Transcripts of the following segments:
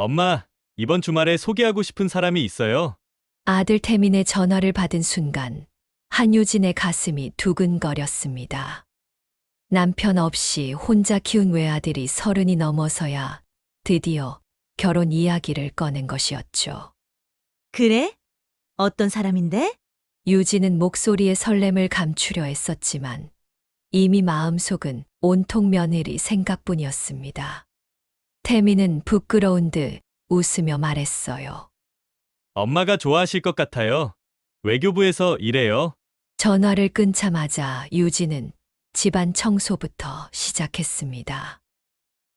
엄마, 이번 주말에 소개하고 싶은 사람이 있어요. 아들 태민의 전화를 받은 순간 한유진의 가슴이 두근거렸습니다. 남편 없이 혼자 키운 외아들이 30이 넘어서야 드디어 결혼 이야기를 꺼낸 것이었죠. 그래? 어떤 사람인데? 유진은 목소리의 설렘을 감추려 애썼지만 이미 마음속은 온통 며느리 생각뿐이었습니다. 태민은 부끄러운 듯 웃으며 말했어요. 엄마가 좋아하실 것 같아요. 외교부에서 일해요. 전화를 끊자마자 유진은 집안 청소부터 시작했습니다.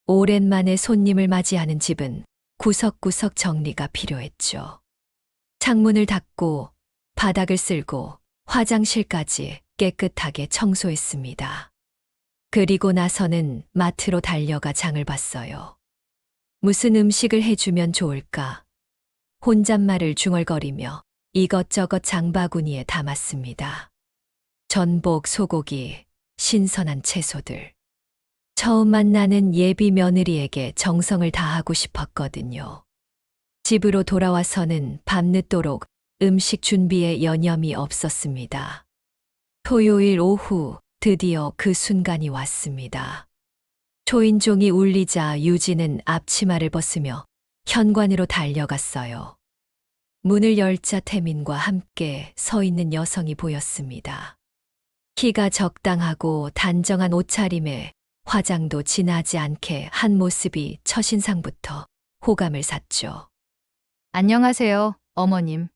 오랜만에 손님을 맞이하는 집은 구석구석 정리가 필요했죠. 창문을 닫고 바닥을 쓸고 화장실까지 깨끗하게 청소했습니다. 그리고 나서는 마트로 달려가 장을 봤어요. 무슨 음식을 해주면 좋을까? 혼잣말을 중얼거리며 이것저것 장바구니에 담았습니다. 전복, 소고기, 신선한 채소들. 처음 만나는 예비 며느리에게 정성을 다하고 싶었거든요. 집으로 돌아와서는 밤늦도록 음식 준비에 여념이 없었습니다. 토요일 오후 드디어 그 순간이 왔습니다. 초인종이 울리자 유진은 앞치마를 벗으며 현관으로 달려갔어요. 문을 열자 태민과 함께 서 있는 여성이 보였습니다. 키가 적당하고 단정한 옷차림에 화장도 진하지 않게 한 모습이 첫인상부터 호감을 샀죠. 안녕하세요, 어머님.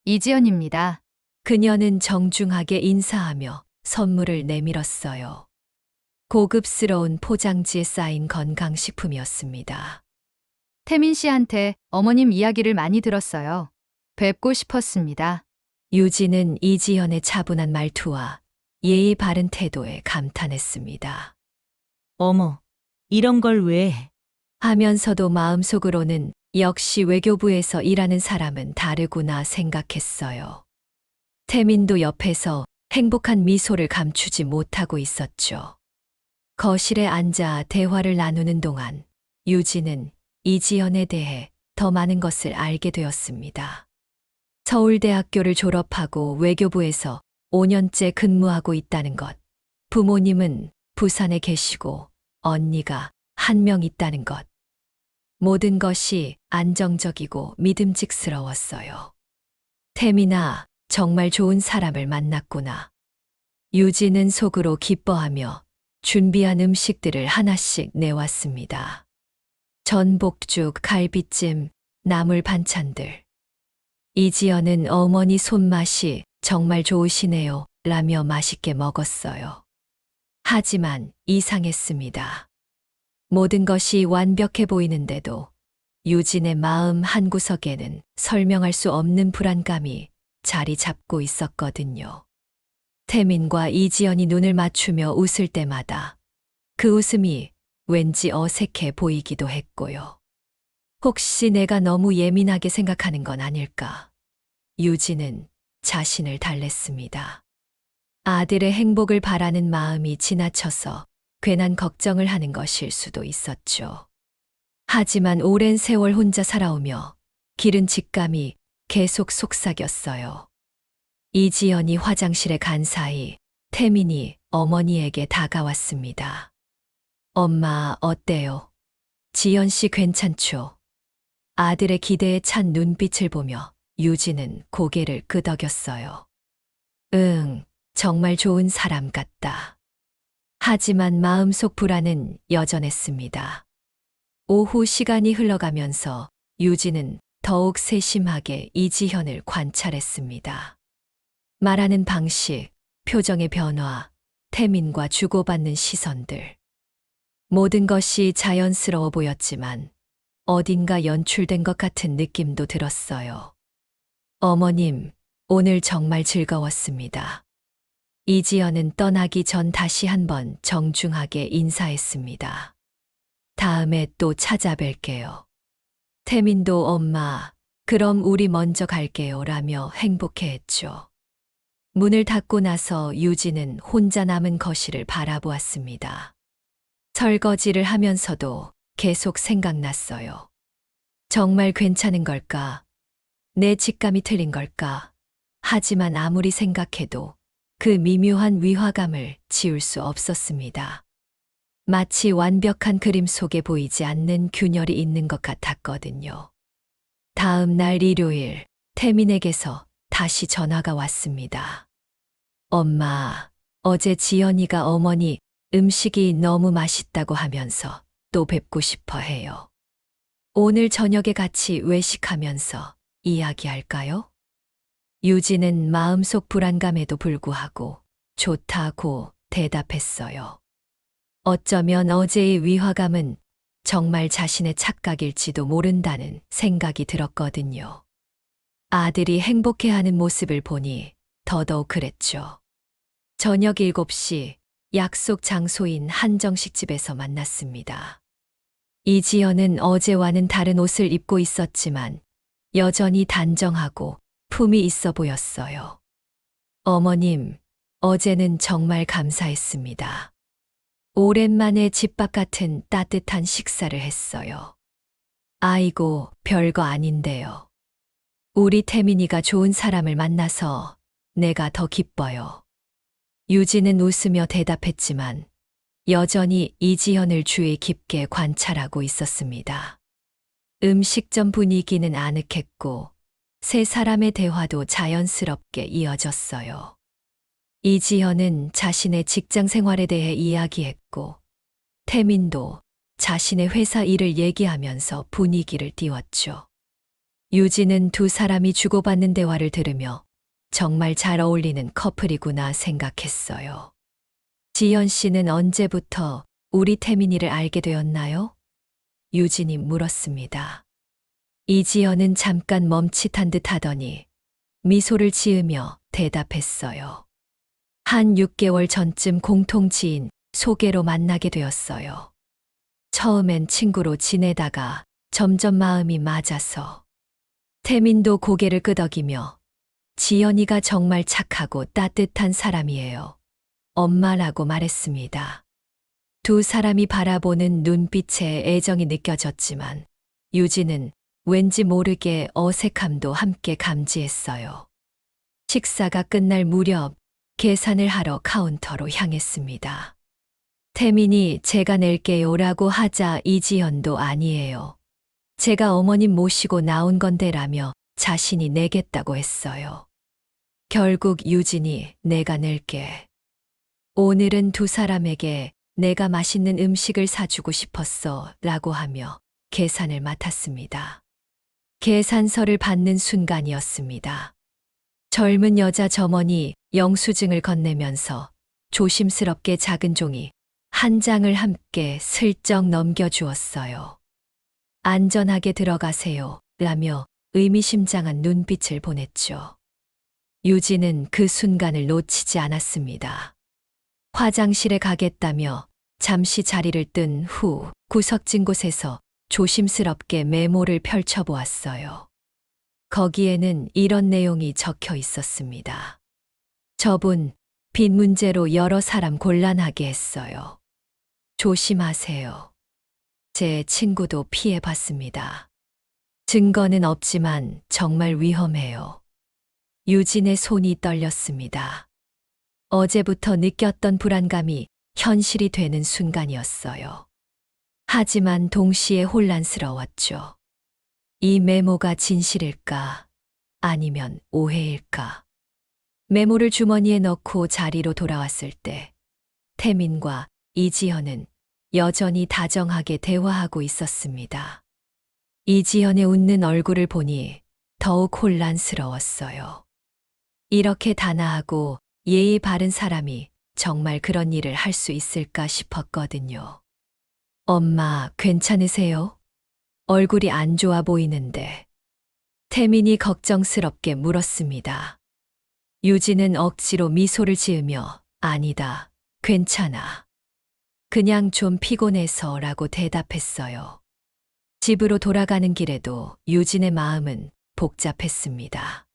이지연입니다. 그녀는 정중하게 인사하며 선물을 내밀었어요. 고급스러운 포장지에 쌓인 건강식품이었습니다. 태민 씨한테 어머님 이야기를 많이 들었어요. 뵙고 싶었습니다. 유진은 이지연의 차분한 말투와 예의 바른 태도에 감탄했습니다. 어머, 이런 걸 왜 해? 하면서도 마음속으로는 역시 외교부에서 일하는 사람은 다르구나 생각했어요. 태민도 옆에서 행복한 미소를 감추지 못하고 있었죠. 거실에 앉아 대화를 나누는 동안 유진은 이지연에 대해 더 많은 것을 알게 되었습니다. 서울대학교를 졸업하고 외교부에서 5년째 근무하고 있다는 것, 부모님은 부산에 계시고 언니가 한 명 있다는 것, 모든 것이 안정적이고 믿음직스러웠어요. 태민아, 정말 좋은 사람을 만났구나. 유진은 속으로 기뻐하며 준비한 음식들을 하나씩 내왔습니다. 전복죽, 갈비찜, 나물 반찬들. 이지연은 어머니 손맛이 정말 좋으시네요 라며 맛있게 먹었어요. 하지만 이상했습니다. 모든 것이 완벽해 보이는데도 유진의 마음 한구석에는 설명할 수 없는 불안감이 자리 잡고 있었거든요. 태민과 이지연이 눈을 맞추며 웃을 때마다 그 웃음이 왠지 어색해 보이기도 했고요. 혹시 내가 너무 예민하게 생각하는 건 아닐까? 유진은 자신을 달랬습니다. 아들의 행복을 바라는 마음이 지나쳐서 괜한 걱정을 하는 것일 수도 있었죠. 하지만 오랜 세월 혼자 살아오며 기른 직감이 계속 속삭였어요. 이지연이 화장실에 간 사이 태민이 어머니에게 다가왔습니다. 엄마, 어때요? 지연 씨 괜찮죠? 아들의 기대에 찬 눈빛을 보며 유진은 고개를 끄덕였어요. 응, 정말 좋은 사람 같다. 하지만 마음속 불안은 여전했습니다. 오후 시간이 흘러가면서 유진은 더욱 세심하게 이지현을 관찰했습니다. 말하는 방식, 표정의 변화, 태민과 주고받는 시선들. 모든 것이 자연스러워 보였지만 어딘가 연출된 것 같은 느낌도 들었어요. 어머님, 오늘 정말 즐거웠습니다. 이지연은 떠나기 전 다시 한번 정중하게 인사했습니다. 다음에 또 찾아뵐게요. 태민도 엄마, 그럼 우리 먼저 갈게요 라며 행복해했죠. 문을 닫고 나서 유진은 혼자 남은 거실을 바라보았습니다. 설거지를 하면서도 계속 생각났어요. 정말 괜찮은 걸까? 내 직감이 틀린 걸까? 하지만 아무리 생각해도 그 미묘한 위화감을 지울 수 없었습니다. 마치 완벽한 그림 속에 보이지 않는 균열이 있는 것 같았거든요. 다음 날 일요일, 태민에게서 다시 전화가 왔습니다. 엄마, 어제 지연이가 어머니 음식이 너무 맛있다고 하면서 또 뵙고 싶어 해요. 오늘 저녁에 같이 외식하면서 이야기할까요? 유진은 마음속 불안감에도 불구하고 좋다고 대답했어요. 어쩌면 어제의 위화감은 정말 자신의 착각일지도 모른다는 생각이 들었거든요. 아들이 행복해하는 모습을 보니 더더욱 그랬죠. 저녁 7시 약속 장소인 한정식집에서 만났습니다. 이지연은 어제와는 다른 옷을 입고 있었지만 여전히 단정하고 품이 있어 보였어요. 어머님, 어제는 정말 감사했습니다. 오랜만에 집밥 같은 따뜻한 식사를 했어요. 아이고, 별거 아닌데요. 우리 태민이가 좋은 사람을 만나서 내가 더 기뻐요. 유진은 웃으며 대답했지만 여전히 이지연을 주의 깊게 관찰하고 있었습니다. 음식점 분위기는 아늑했고 세 사람의 대화도 자연스럽게 이어졌어요. 이지연은 자신의 직장 생활에 대해 이야기했고 태민도 자신의 회사 일을 얘기하면서 분위기를 띄웠죠. 유진은 두 사람이 주고받는 대화를 들으며 정말 잘 어울리는 커플이구나 생각했어요. 지연 씨는 언제부터 우리 태민이를 알게 되었나요? 유진이 물었습니다. 이지연은 잠깐 멈칫한 듯 하더니 미소를 지으며 대답했어요. 한 6개월 전쯤 공통 지인 소개로 만나게 되었어요. 처음엔 친구로 지내다가 점점 마음이 맞아서. 태민도 고개를 끄덕이며 지연이가 정말 착하고 따뜻한 사람이에요. 엄마라고 말했습니다. 두 사람이 바라보는 눈빛에 애정이 느껴졌지만 유진은 왠지 모르게 어색함도 함께 감지했어요. 식사가 끝날 무렵 계산을 하러 카운터로 향했습니다. 태민이 제가 낼게요라고 하자 이지연도 아니에요. 제가 어머님 모시고 나온 건데라며 자신이 내겠다고 했어요. 결국 유진이 내가 낼게. 오늘은 두 사람에게 내가 맛있는 음식을 사주고 싶었어 라고 하며 계산을 맡았습니다. 계산서를 받는 순간이었습니다. 젊은 여자 점원이 영수증을 건네면서 조심스럽게 작은 종이 한 장을 함께 슬쩍 넘겨주었어요. 안전하게 들어가세요 라며 의미심장한 눈빛을 보냈죠. 유진은 그 순간을 놓치지 않았습니다. 화장실에 가겠다며 잠시 자리를 뜬 후 구석진 곳에서 조심스럽게 메모를 펼쳐보았어요. 거기에는 이런 내용이 적혀 있었습니다. 저분, 빚 문제로 여러 사람 곤란하게 했어요. 조심하세요. 제 친구도 피해봤습니다. 증거는 없지만 정말 위험해요. 유진의 손이 떨렸습니다. 어제부터 느꼈던 불안감이 현실이 되는 순간이었어요. 하지만 동시에 혼란스러웠죠. 이 메모가 진실일까? 아니면 오해일까? 메모를 주머니에 넣고 자리로 돌아왔을 때 태민과 이지연은 여전히 다정하게 대화하고 있었습니다. 이지연의 웃는 얼굴을 보니 더욱 혼란스러웠어요. 이렇게 단아하고 예의 바른 사람이 정말 그런 일을 할 수 있을까 싶었거든요. 엄마, 괜찮으세요? 얼굴이 안 좋아 보이는데. 태민이 걱정스럽게 물었습니다. 유진은 억지로 미소를 지으며 아니다, 괜찮아. 그냥 좀 피곤해서라고 대답했어요. 집으로 돌아가는 길에도 유진의 마음은 복잡했습니다.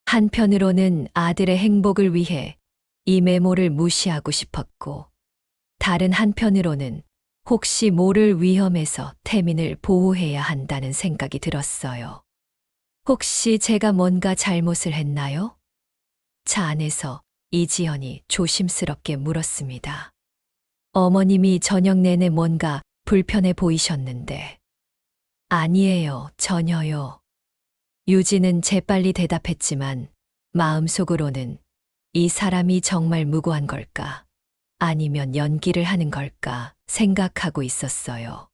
한편으로는 아들의 행복을 위해 이 메모를 무시하고 싶었고, 다른 한편으로는 혹시 모를 위험에서 태민을 보호해야 한다는 생각이 들었어요. 혹시 제가 뭔가 잘못을 했나요? 차 안에서 이지연이 조심스럽게 물었습니다. 어머님이 저녁 내내 뭔가 불편해 보이셨는데. 아니에요, 전혀요. 유진은 재빨리 대답했지만 마음속으로는 이 사람이 정말 무고한 걸까? 아니면 연기를 하는 걸까 생각하고 있었어요.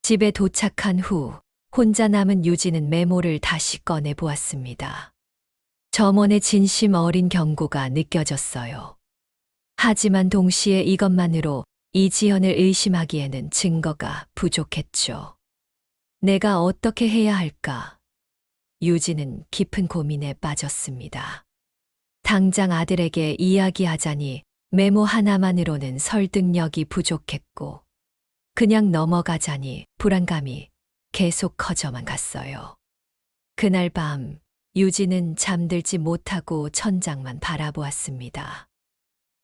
집에 도착한 후 혼자 남은 유진은 메모를 다시 꺼내 보았습니다. 점원의 진심 어린 경고가 느껴졌어요. 하지만 동시에 이것만으로 이지연을 의심하기에는 증거가 부족했죠. 내가 어떻게 해야 할까? 유진은 깊은 고민에 빠졌습니다. 당장 아들에게 이야기하자니 메모 하나만으로는 설득력이 부족했고, 그냥 넘어가자니 불안감이 계속 커져만 갔어요. 그날 밤 유진은 잠들지 못하고 천장만 바라보았습니다.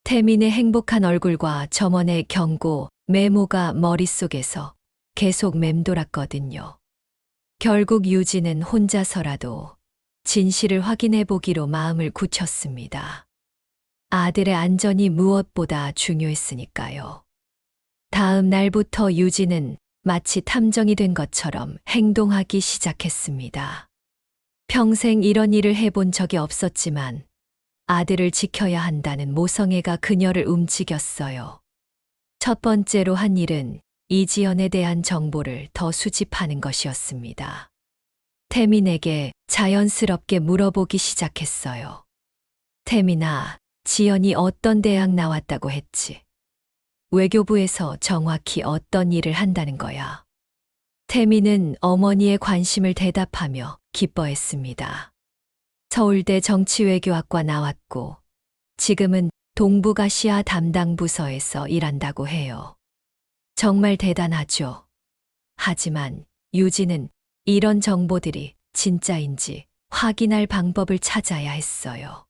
태민의 행복한 얼굴과 점원의 경고, 메모가 머릿속에서 계속 맴돌았거든요. 결국 유진은 혼자서라도 진실을 확인해 보기로 마음을 굳혔습니다. 아들의 안전이 무엇보다 중요했으니까요. 다음 날부터 유진은 마치 탐정이 된 것처럼 행동하기 시작했습니다. 평생 이런 일을 해본 적이 없었지만 아들을 지켜야 한다는 모성애가 그녀를 움직였어요. 첫 번째로 한 일은 이지연에 대한 정보를 더 수집하는 것이었습니다. 태민에게 자연스럽게 물어보기 시작했어요. 태민아, 지연이 어떤 대학 나왔다고 했지? 외교부에서 정확히 어떤 일을 한다는 거야? 태민은 어머니의 관심을 대답하며 기뻐했습니다. 서울대 정치외교학과 나왔고 지금은 동북아시아 담당 부서에서 일한다고 해요. 정말 대단하죠. 하지만 유진은 이런 정보들이 진짜인지 확인할 방법을 찾아야 했어요.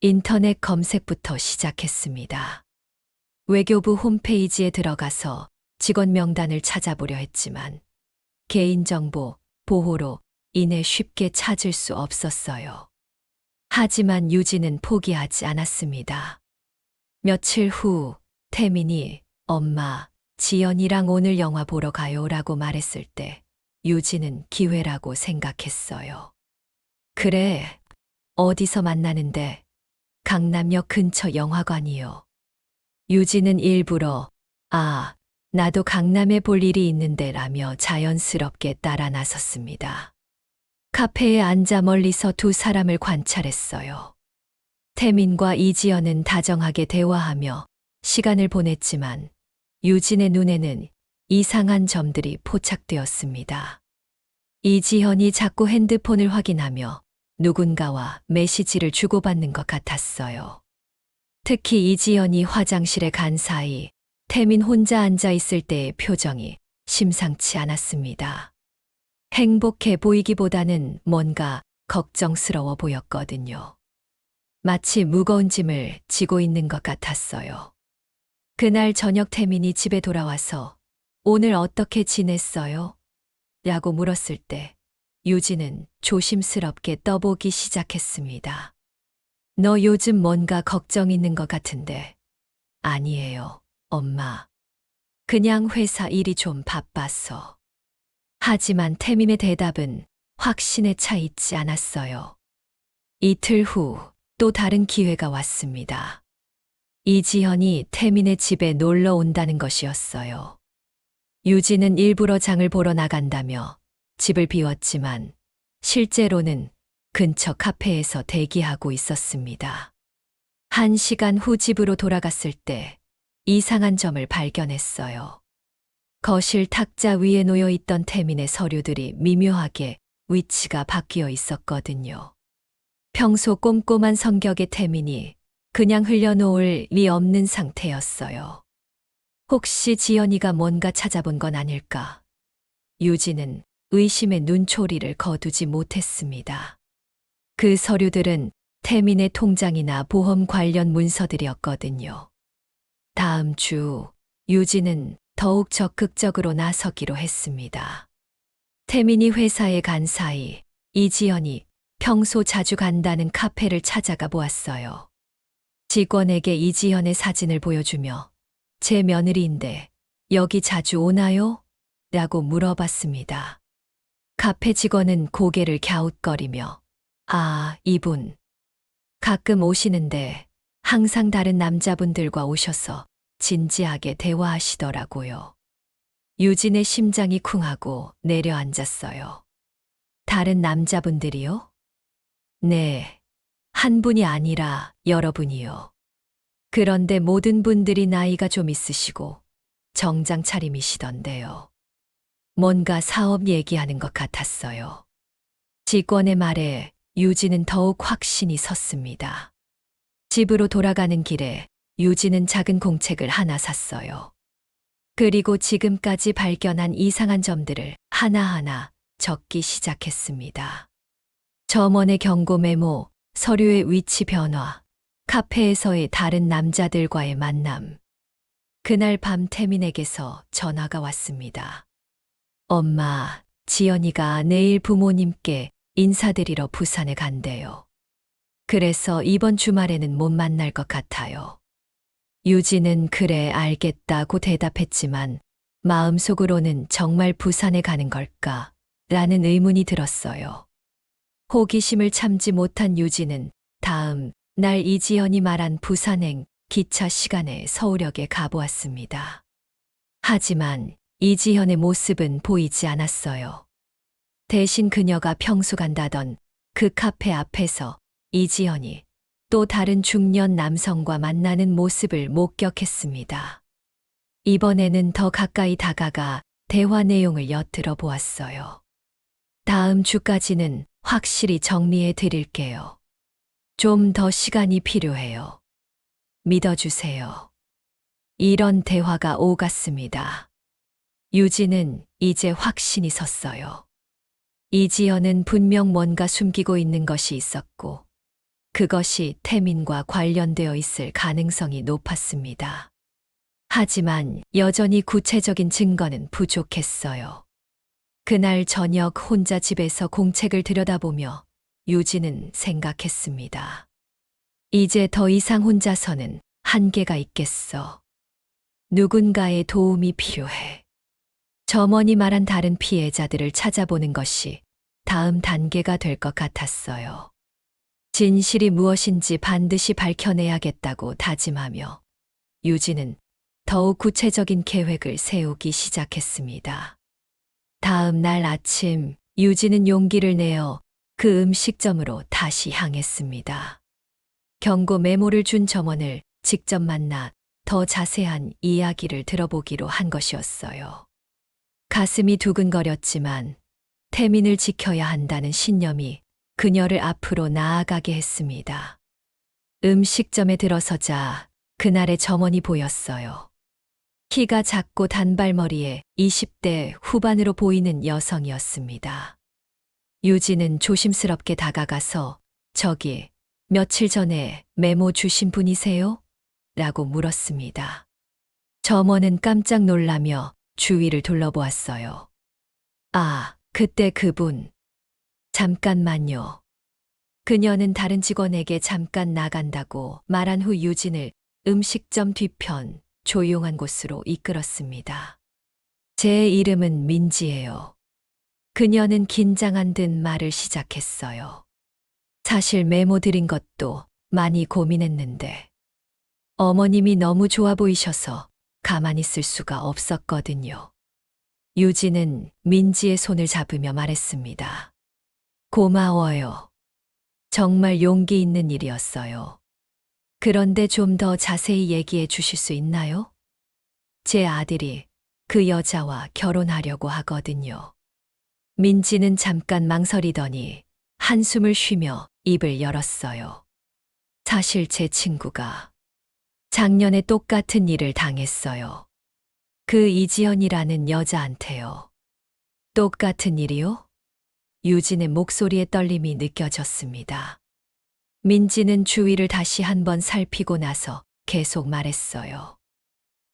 인터넷 검색부터 시작했습니다. 외교부 홈페이지에 들어가서 직원 명단을 찾아보려 했지만 개인정보 보호로 인해 쉽게 찾을 수 없었어요. 하지만 유진은 포기하지 않았습니다. 며칠 후 태민이 엄마, 지연이랑 오늘 영화 보러 가요라고 말했을 때 유진은 기회라고 생각했어요. 그래, 어디서 만나는데? 강남역 근처 영화관이요. 유진은 일부러 나도 강남에 볼 일이 있는데 라며 자연스럽게 따라 나섰습니다. 카페에 앉아 멀리서 두 사람을 관찰했어요. 태민과 이지연은 다정하게 대화하며 시간을 보냈지만 유진의 눈에는 이상한 점들이 포착되었습니다. 이지연이 자꾸 핸드폰을 확인하며 누군가와 메시지를 주고받는 것 같았어요. 특히 이지연이 화장실에 간 사이 태민 혼자 앉아 있을 때의 표정이 심상치 않았습니다. 행복해 보이기보다는 뭔가 걱정스러워 보였거든요. 마치 무거운 짐을 지고 있는 것 같았어요. 그날 저녁 태민이 집에 돌아와서 오늘 어떻게 지냈어요? 라고 물었을 때 유진은 조심스럽게 떠보기 시작했습니다. 너 요즘 뭔가 걱정 있는 것 같은데. 아니에요, 엄마. 그냥 회사 일이 좀 바빠서. 하지만 태민의 대답은 확신에 차 있지 않았어요. 이틀 후 또 다른 기회가 왔습니다. 이지연이 태민의 집에 놀러 온다는 것이었어요. 유진은 일부러 장을 보러 나간다며 집을 비웠지만 실제로는 근처 카페에서 대기하고 있었습니다. 1시간 후 집으로 돌아갔을 때 이상한 점을 발견했어요. 거실 탁자 위에 놓여 있던 태민의 서류들이 미묘하게 위치가 바뀌어 있었거든요. 평소 꼼꼼한 성격의 태민이 그냥 흘려놓을 리 없는 상태였어요. 혹시 지연이가 뭔가 찾아본 건 아닐까? 유진은 의심의 눈초리를 거두지 못했습니다. 그 서류들은 태민의 통장이나 보험 관련 문서들이었거든요. 다음 주 유진은 더욱 적극적으로 나서기로 했습니다. 태민이 회사에 간 사이 이지연이 평소 자주 간다는 카페를 찾아가 보았어요. 직원에게 이지연의 사진을 보여주며 제 며느리인데 여기 자주 오나요? 라고 물어봤습니다. 카페 직원은 고개를 갸웃거리며 아, 이분. 가끔 오시는데 항상 다른 남자분들과 오셔서 진지하게 대화하시더라고요. 유진의 심장이 쿵하고 내려앉았어요. 다른 남자분들이요? 네. 한 분이 아니라 여러분이요. 그런데 모든 분들이 나이가 좀 있으시고 정장 차림이시던데요. 뭔가 사업 얘기하는 것 같았어요. 직원의 말에 유진은 더욱 확신이 섰습니다. 집으로 돌아가는 길에 유진은 작은 공책을 하나 샀어요. 그리고 지금까지 발견한 이상한 점들을 하나하나 적기 시작했습니다. 점원의 경고 메모, 서류의 위치 변화, 카페에서의 다른 남자들과의 만남. 그날 밤 태민에게서 전화가 왔습니다. 엄마, 지연이가 내일 부모님께 인사드리러 부산에 간대요. 그래서 이번 주말에는 못 만날 것 같아요. 유진은 그래 알겠다고 대답했지만 마음속으로는 정말 부산에 가는 걸까? 라는 의문이 들었어요. 호기심을 참지 못한 유진은 다음 날 이지연이 말한 부산행 기차 시간에 서울역에 가보았습니다. 하지만 이지연의 모습은 보이지 않았어요. 대신 그녀가 평소 간다던 그 카페 앞에서 이지연이 또 다른 중년 남성과 만나는 모습을 목격했습니다. 이번에는 더 가까이 다가가 대화 내용을 엿들어 보았어요. 다음 주까지는 확실히 정리해 드릴게요. 좀 더 시간이 필요해요. 믿어주세요. 이런 대화가 오갔습니다. 유진은 이제 확신이 섰어요. 이지연은 분명 뭔가 숨기고 있는 것이 있었고 그것이 태민과 관련되어 있을 가능성이 높았습니다. 하지만 여전히 구체적인 증거는 부족했어요. 그날 저녁 혼자 집에서 공책을 들여다보며 유진은 생각했습니다. 이제 더 이상 혼자서는 한계가 있겠어. 누군가의 도움이 필요해. 점원이 말한 다른 피해자들을 찾아보는 것이 다음 단계가 될 것 같았어요. 진실이 무엇인지 반드시 밝혀내야겠다고 다짐하며 유진은 더욱 구체적인 계획을 세우기 시작했습니다. 다음 날 아침 유진은 용기를 내어 그 음식점으로 다시 향했습니다. 경고 메모를 준 점원을 직접 만나 더 자세한 이야기를 들어보기로 한 것이었어요. 가슴이 두근거렸지만 태민을 지켜야 한다는 신념이 그녀를 앞으로 나아가게 했습니다. 음식점에 들어서자 그날의 점원이 보였어요. 키가 작고 단발머리에 20대 후반으로 보이는 여성이었습니다. 유진은 조심스럽게 다가가서 저기 며칠 전에 메모 주신 분이세요? 라고 물었습니다. 점원은 깜짝 놀라며 주위를 둘러보았어요. 아, 그때 그분. 잠깐만요. 그녀는 다른 직원에게 잠깐 나간다고 말한 후 유진을 음식점 뒤편 조용한 곳으로 이끌었습니다. 제 이름은 민지예요. 그녀는 긴장한 듯 말을 시작했어요. 사실 메모 드린 것도 많이 고민했는데 어머님이 너무 좋아 보이셔서 가만히 있을 수가 없었거든요. 유진은 민지의 손을 잡으며 말했습니다. 고마워요. 정말 용기 있는 일이었어요. 그런데 좀 더 자세히 얘기해 주실 수 있나요? 제 아들이 그 여자와 결혼하려고 하거든요. 민지는 잠깐 망설이더니 한숨을 쉬며 입을 열었어요. 사실 제 친구가 작년에 똑같은 일을 당했어요. 그 이지연이라는 여자한테요. 똑같은 일이요? 유진의 목소리에 떨림이 느껴졌습니다. 민지는 주위를 다시 한번 살피고 나서 계속 말했어요.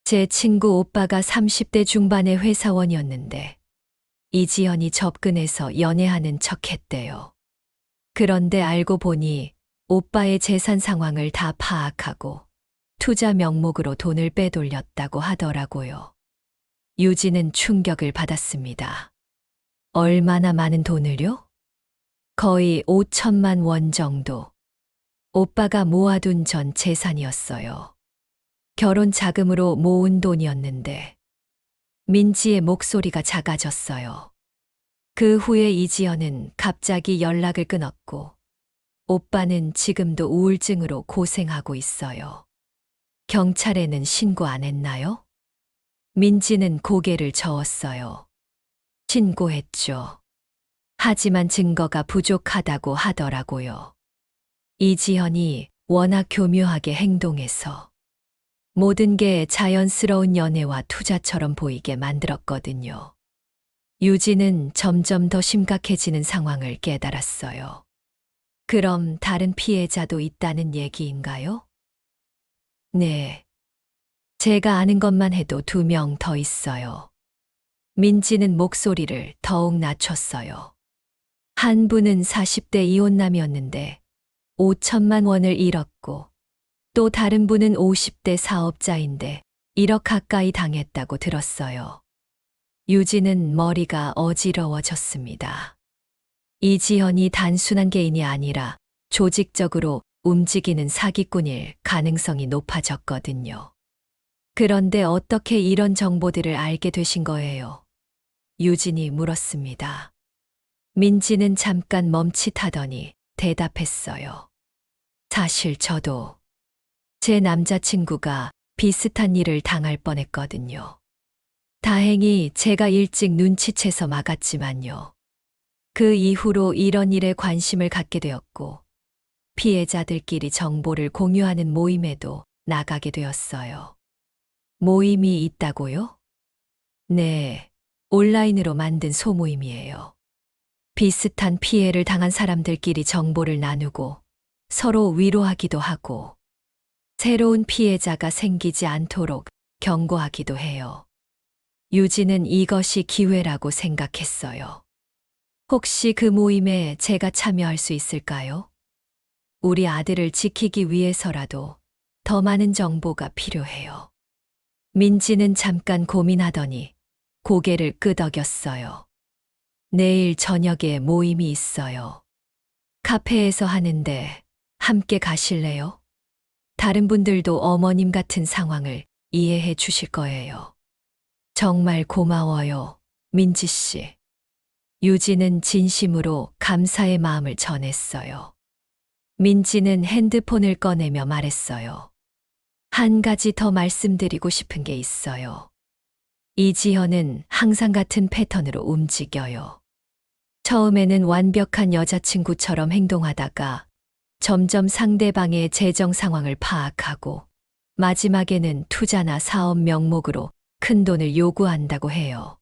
제 친구 오빠가 30대 중반의 회사원이었는데 이지연이 접근해서 연애하는 척 했대요. 그런데 알고 보니 오빠의 재산 상황을 다 파악하고 투자 명목으로 돈을 빼돌렸다고 하더라고요. 유진은 충격을 받았습니다. 얼마나 많은 돈을요? 거의 5천만 원 정도. 오빠가 모아둔 전 재산이었어요. 결혼 자금으로 모은 돈이었는데 민지의 목소리가 작아졌어요. 그 후에 이지연은 갑자기 연락을 끊었고 오빠는 지금도 우울증으로 고생하고 있어요. 경찰에는 신고 안 했나요? 민지는 고개를 저었어요. 신고했죠. 하지만 증거가 부족하다고 하더라고요. 이지연이 워낙 교묘하게 행동해서 모든 게 자연스러운 연애와 투자처럼 보이게 만들었거든요. 유진은 점점 더 심각해지는 상황을 깨달았어요. 그럼 다른 피해자도 있다는 얘기인가요? 네. 제가 아는 것만 해도 2명 더 있어요. 민지는 목소리를 더욱 낮췄어요. 한 분은 40대 이혼남이었는데 5천만 원을 잃었고 또 다른 분은 50대 사업자인데 1억 가까이 당했다고 들었어요. 유진은 머리가 어지러워졌습니다. 이지연이 단순한 개인이 아니라 조직적으로 움직이는 사기꾼일 가능성이 높아졌거든요. 그런데 어떻게 이런 정보들을 알게 되신 거예요? 유진이 물었습니다. 민지는 잠깐 멈칫하더니 대답했어요. 사실 저도 제 남자친구가 비슷한 일을 당할 뻔했거든요. 다행히 제가 일찍 눈치채서 막았지만요. 그 이후로 이런 일에 관심을 갖게 되었고 피해자들끼리 정보를 공유하는 모임에도 나가게 되었어요. 모임이 있다고요? 네, 온라인으로 만든 소모임이에요. 비슷한 피해를 당한 사람들끼리 정보를 나누고 서로 위로하기도 하고 새로운 피해자가 생기지 않도록 경고하기도 해요. 유진은 이것이 기회라고 생각했어요. 혹시 그 모임에 제가 참여할 수 있을까요? 우리 아들을 지키기 위해서라도 더 많은 정보가 필요해요. 민지는 잠깐 고민하더니 고개를 끄덕였어요. 내일 저녁에 모임이 있어요. 카페에서 하는데 함께 가실래요? 다른 분들도 어머님 같은 상황을 이해해 주실 거예요. 정말 고마워요, 민지 씨. 유진은 진심으로 감사의 마음을 전했어요. 민지는 핸드폰을 꺼내며 말했어요. 한 가지 더 말씀드리고 싶은 게 있어요. 이지연은 항상 같은 패턴으로 움직여요. 처음에는 완벽한 여자친구처럼 행동하다가 점점 상대방의 재정 상황을 파악하고 마지막에는 투자나 사업 명목으로 큰 돈을 요구한다고 해요.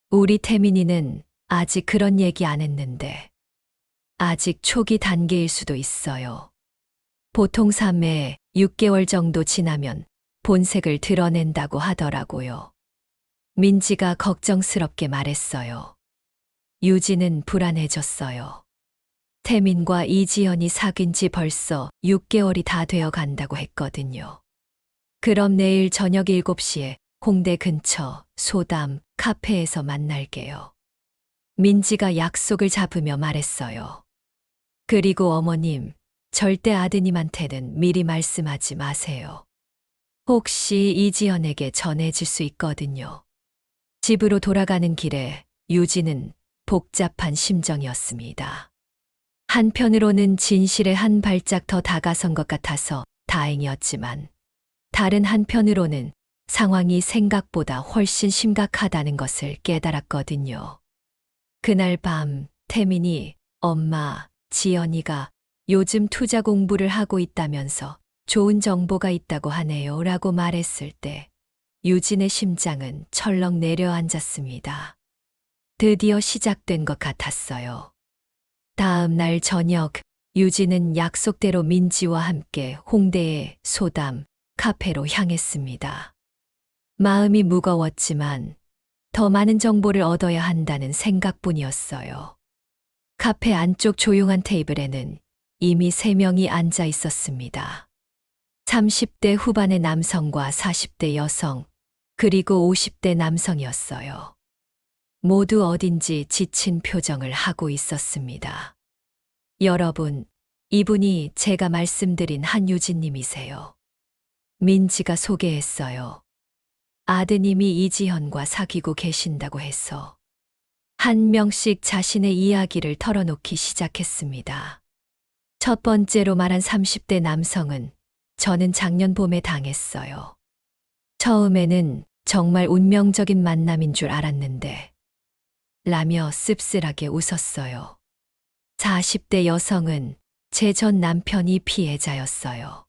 우리 태민이는 아직 그런 얘기 안 했는데 아직 초기 단계일 수도 있어요. 보통 3회 6개월 정도 지나면 본색을 드러낸다고 하더라고요. 민지가 걱정스럽게 말했어요. 유진은 불안해졌어요. 태민과 이지연이 사귄 지 벌써 6개월이 다 되어 간다고 했거든요. 그럼 내일 저녁 7시에 홍대 근처 소담 카페에서 만날게요. 민지가 약속을 잡으며 말했어요. 그리고 어머님, 절대 아드님한테는 미리 말씀하지 마세요. 혹시 이지연에게 전해질 수 있거든요. 집으로 돌아가는 길에 유진은 복잡한 심정이었습니다. 한편으로는 진실에 한 발짝 더 다가선 것 같아서 다행이었지만 다른 한편으로는 상황이 생각보다 훨씬 심각하다는 것을 깨달았거든요. 그날 밤 태민이 엄마, 지연이가 요즘 투자 공부를 하고 있다면서 좋은 정보가 있다고 하네요 라고 말했을 때 유진의 심장은 철렁 내려앉았습니다. 드디어 시작된 것 같았어요. 다음 날 저녁 유진은 약속대로 민지와 함께 홍대의 소담 카페로 향했습니다. 마음이 무거웠지만 더 많은 정보를 얻어야 한다는 생각뿐이었어요. 카페 안쪽 조용한 테이블에는 이미 3명이 앉아 있었습니다. 30대 후반의 남성과 40대 여성, 그리고 50대 남성이었어요. 모두 어딘지 지친 표정을 하고 있었습니다. 여러분, 이분이 제가 말씀드린 한유진님이세요. 민지가 소개했어요. 아드님이 이지현과 사귀고 계신다고 해서 한 명씩 자신의 이야기를 털어놓기 시작했습니다. 첫 번째로 말한 30대 남성은 저는 작년 봄에 당했어요. 처음에는 정말 운명적인 만남인 줄 알았는데 라며 씁쓸하게 웃었어요. 40대 여성은 제 전 남편이 피해자였어요.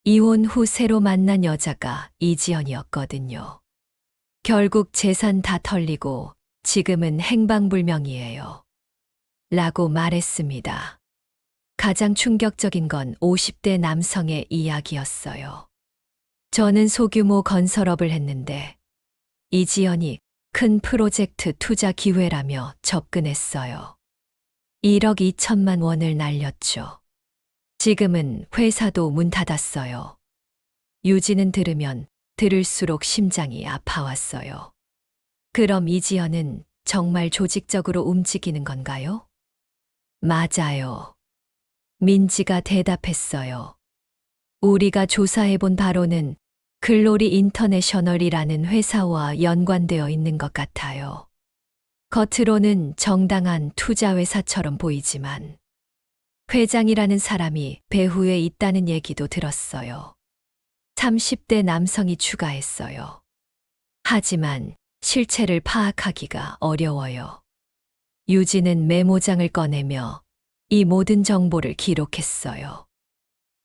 이혼 후 새로 만난 여자가 이지연이었거든요. 결국 재산 다 털리고 지금은 행방불명이에요. 라고 말했습니다. 가장 충격적인 건 50대 남성의 이야기였어요. 저는 소규모 건설업을 했는데 이지연이 큰 프로젝트 투자 기회라며 접근했어요. 1억 2천만 원을 날렸죠. 지금은 회사도 문 닫았어요. 유지는 들으면 들을수록 심장이 아파왔어요. 그럼 이지연은 정말 조직적으로 움직이는 건가요? 맞아요. 민지가 대답했어요. 우리가 조사해본 바로는 글로리 인터내셔널이라는 회사와 연관되어 있는 것 같아요. 겉으로는 정당한 투자회사처럼 보이지만 회장이라는 사람이 배후에 있다는 얘기도 들었어요. 30대 남성이 추가했어요. 하지만 실체를 파악하기가 어려워요. 유진은 메모장을 꺼내며 이 모든 정보를 기록했어요.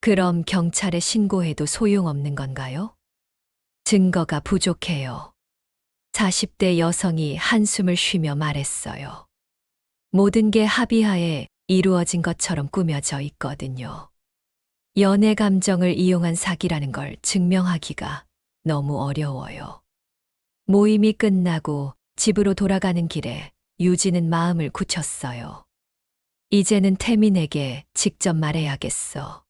그럼 경찰에 신고해도 소용없는 건가요? 증거가 부족해요. 40대 여성이 한숨을 쉬며 말했어요. 모든 게 합의하에 이루어진 것처럼 꾸며져 있거든요. 연애 감정을 이용한 사기라는 걸 증명하기가 너무 어려워요. 모임이 끝나고 집으로 돌아가는 길에 유진은 마음을 굳혔어요. 이제는 태민에게 직접 말해야겠어.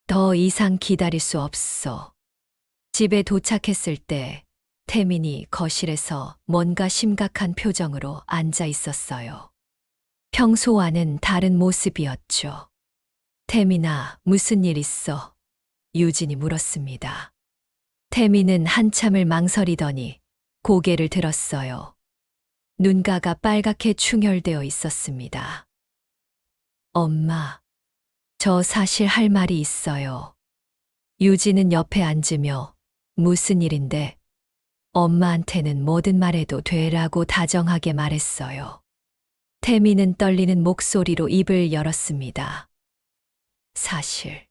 더 이상 기다릴 수 없어. 집에 도착했을 때 태민이 거실에서 뭔가 심각한 표정으로 앉아 있었어요. 평소와는 다른 모습이었죠. 태민아, 무슨 일 있어? 유진이 물었습니다. 태민은 한참을 망설이더니 고개를 들었어요. 눈가가 빨갛게 충혈되어 있었습니다. 엄마, 저 사실 할 말이 있어요. 유진은 옆에 앉으며 무슨 일인데? 엄마한테는 뭐든 말해도 되라고 다정하게 말했어요. 태민은 떨리는 목소리로 입을 열었습니다. 사실,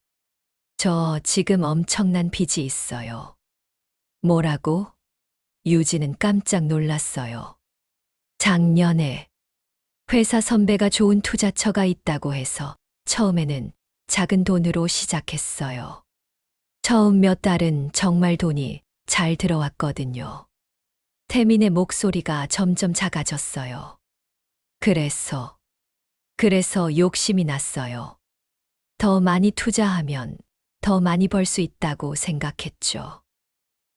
저 지금 엄청난 빚이 있어요. 뭐라고? 유진은 깜짝 놀랐어요. 작년에 회사 선배가 좋은 투자처가 있다고 해서 처음에는 작은 돈으로 시작했어요. 처음 몇 달은 정말 돈이 잘 들어왔거든요. 태민의 목소리가 점점 작아졌어요. 그래서 욕심이 났어요. 더 많이 투자하면 더 많이 벌 수 있다고 생각했죠.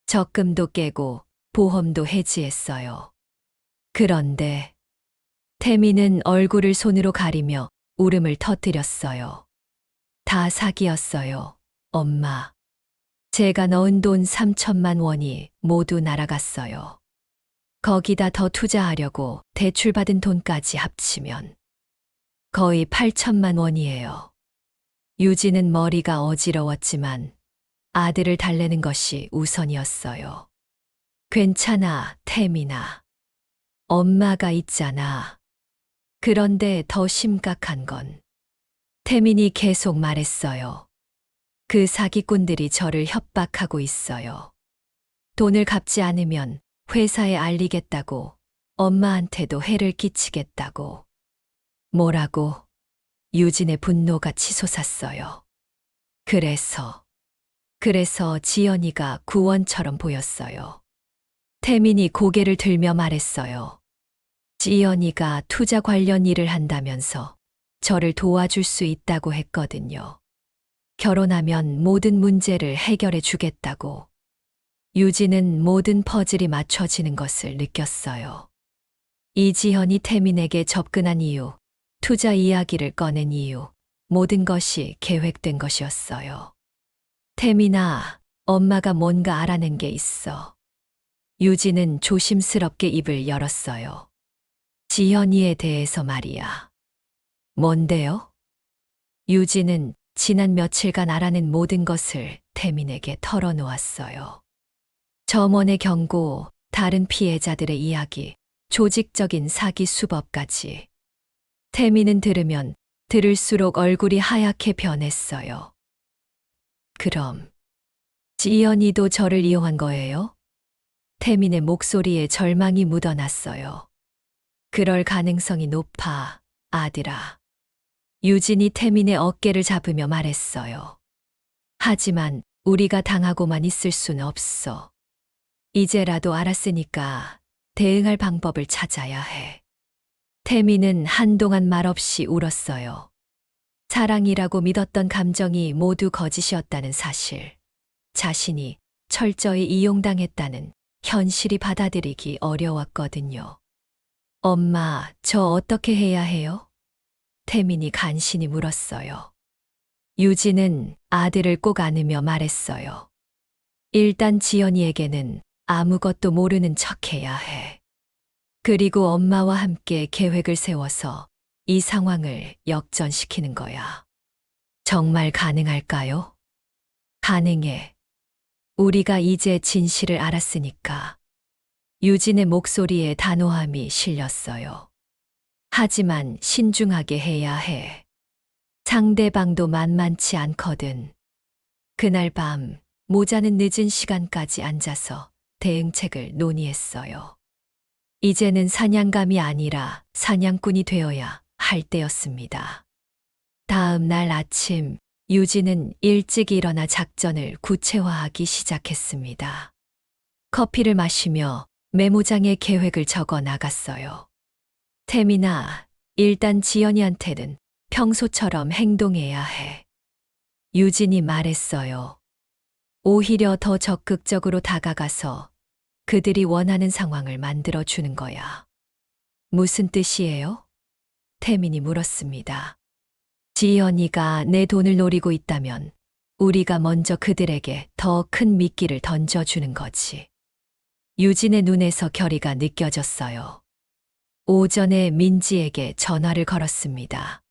적금도 깨고 보험도 해지했어요. 그런데 태민은 얼굴을 손으로 가리며 울음을 터뜨렸어요. 다 사기였어요, 엄마. 제가 넣은 돈 3천만 원이 모두 날아갔어요. 거기다 더 투자하려고 대출받은 돈까지 합치면 거의 8천만 원이에요. 유진은 머리가 어지러웠지만 아들을 달래는 것이 우선이었어요. 괜찮아, 태민아. 엄마가 있잖아. 그런데 더 심각한 건 태민이 계속 말했어요. 그 사기꾼들이 저를 협박하고 있어요. 돈을 갚지 않으면 회사에 알리겠다고, 엄마한테도 해를 끼치겠다고. 뭐라고? 유진의 분노가 치솟았어요. 그래서 지연이가 구원처럼 보였어요. 태민이 고개를 들며 말했어요. 지연이가 투자 관련 일을 한다면서 저를 도와줄 수 있다고 했거든요. 결혼하면 모든 문제를 해결해 주겠다고. 유진은 모든 퍼즐이 맞춰지는 것을 느꼈어요. 이지현이 태민에게 접근한 이유, 투자 이야기를 꺼낸 이유, 모든 것이 계획된 것이었어요. 태민아, 엄마가 뭔가 알아낸 게 있어. 유진은 조심스럽게 입을 열었어요. 지현이에 대해서 말이야. 뭔데요? 유진은 지난 며칠간 알아낸 모든 것을 태민에게 털어놓았어요. 점원의 경고, 다른 피해자들의 이야기, 조직적인 사기 수법까지. 태민은 들으면 들을수록 얼굴이 하얗게 변했어요. 그럼 지연이도 저를 이용한 거예요? 태민의 목소리에 절망이 묻어났어요. 그럴 가능성이 높아, 아들아. 유진이 태민의 어깨를 잡으며 말했어요. 하지만 우리가 당하고만 있을 순 없어. 이제라도 알았으니까 대응할 방법을 찾아야 해. 태민은 한동안 말없이 울었어요. 사랑이라고 믿었던 감정이 모두 거짓이었다는 사실. 자신이 철저히 이용당했다는 현실이 받아들이기 어려웠거든요. 엄마, 저 어떻게 해야 해요? 태민이 간신히 물었어요. 유진은 아들을 꼭 안으며 말했어요. 일단 지연이에게는 아무것도 모르는 척해야 해. 그리고 엄마와 함께 계획을 세워서 이 상황을 역전시키는 거야. 정말 가능할까요? 가능해. 우리가 이제 진실을 알았으니까. 유진의 목소리에 단호함이 실렸어요. 하지만 신중하게 해야 해. 상대방도 만만치 않거든. 그날 밤 모자는 늦은 시간까지 앉아서 대응책을 논의했어요. 이제는 사냥감이 아니라 사냥꾼이 되어야 할 때였습니다. 다음 날 아침, 유진은 일찍 일어나 작전을 구체화하기 시작했습니다. 커피를 마시며 메모장에 계획을 적어 나갔어요. 태민아, 일단 지연이한테는 평소처럼 행동해야 해. 유진이 말했어요. 오히려 더 적극적으로 다가가서 그들이 원하는 상황을 만들어 주는 거야. 무슨 뜻이에요? 태민이 물었습니다. 지연이가 내 돈을 노리고 있다면 우리가 먼저 그들에게 더 큰 미끼를 던져주는 거지. 유진의 눈에서 결의가 느껴졌어요. 오전에 민지에게 전화를 걸었습니다.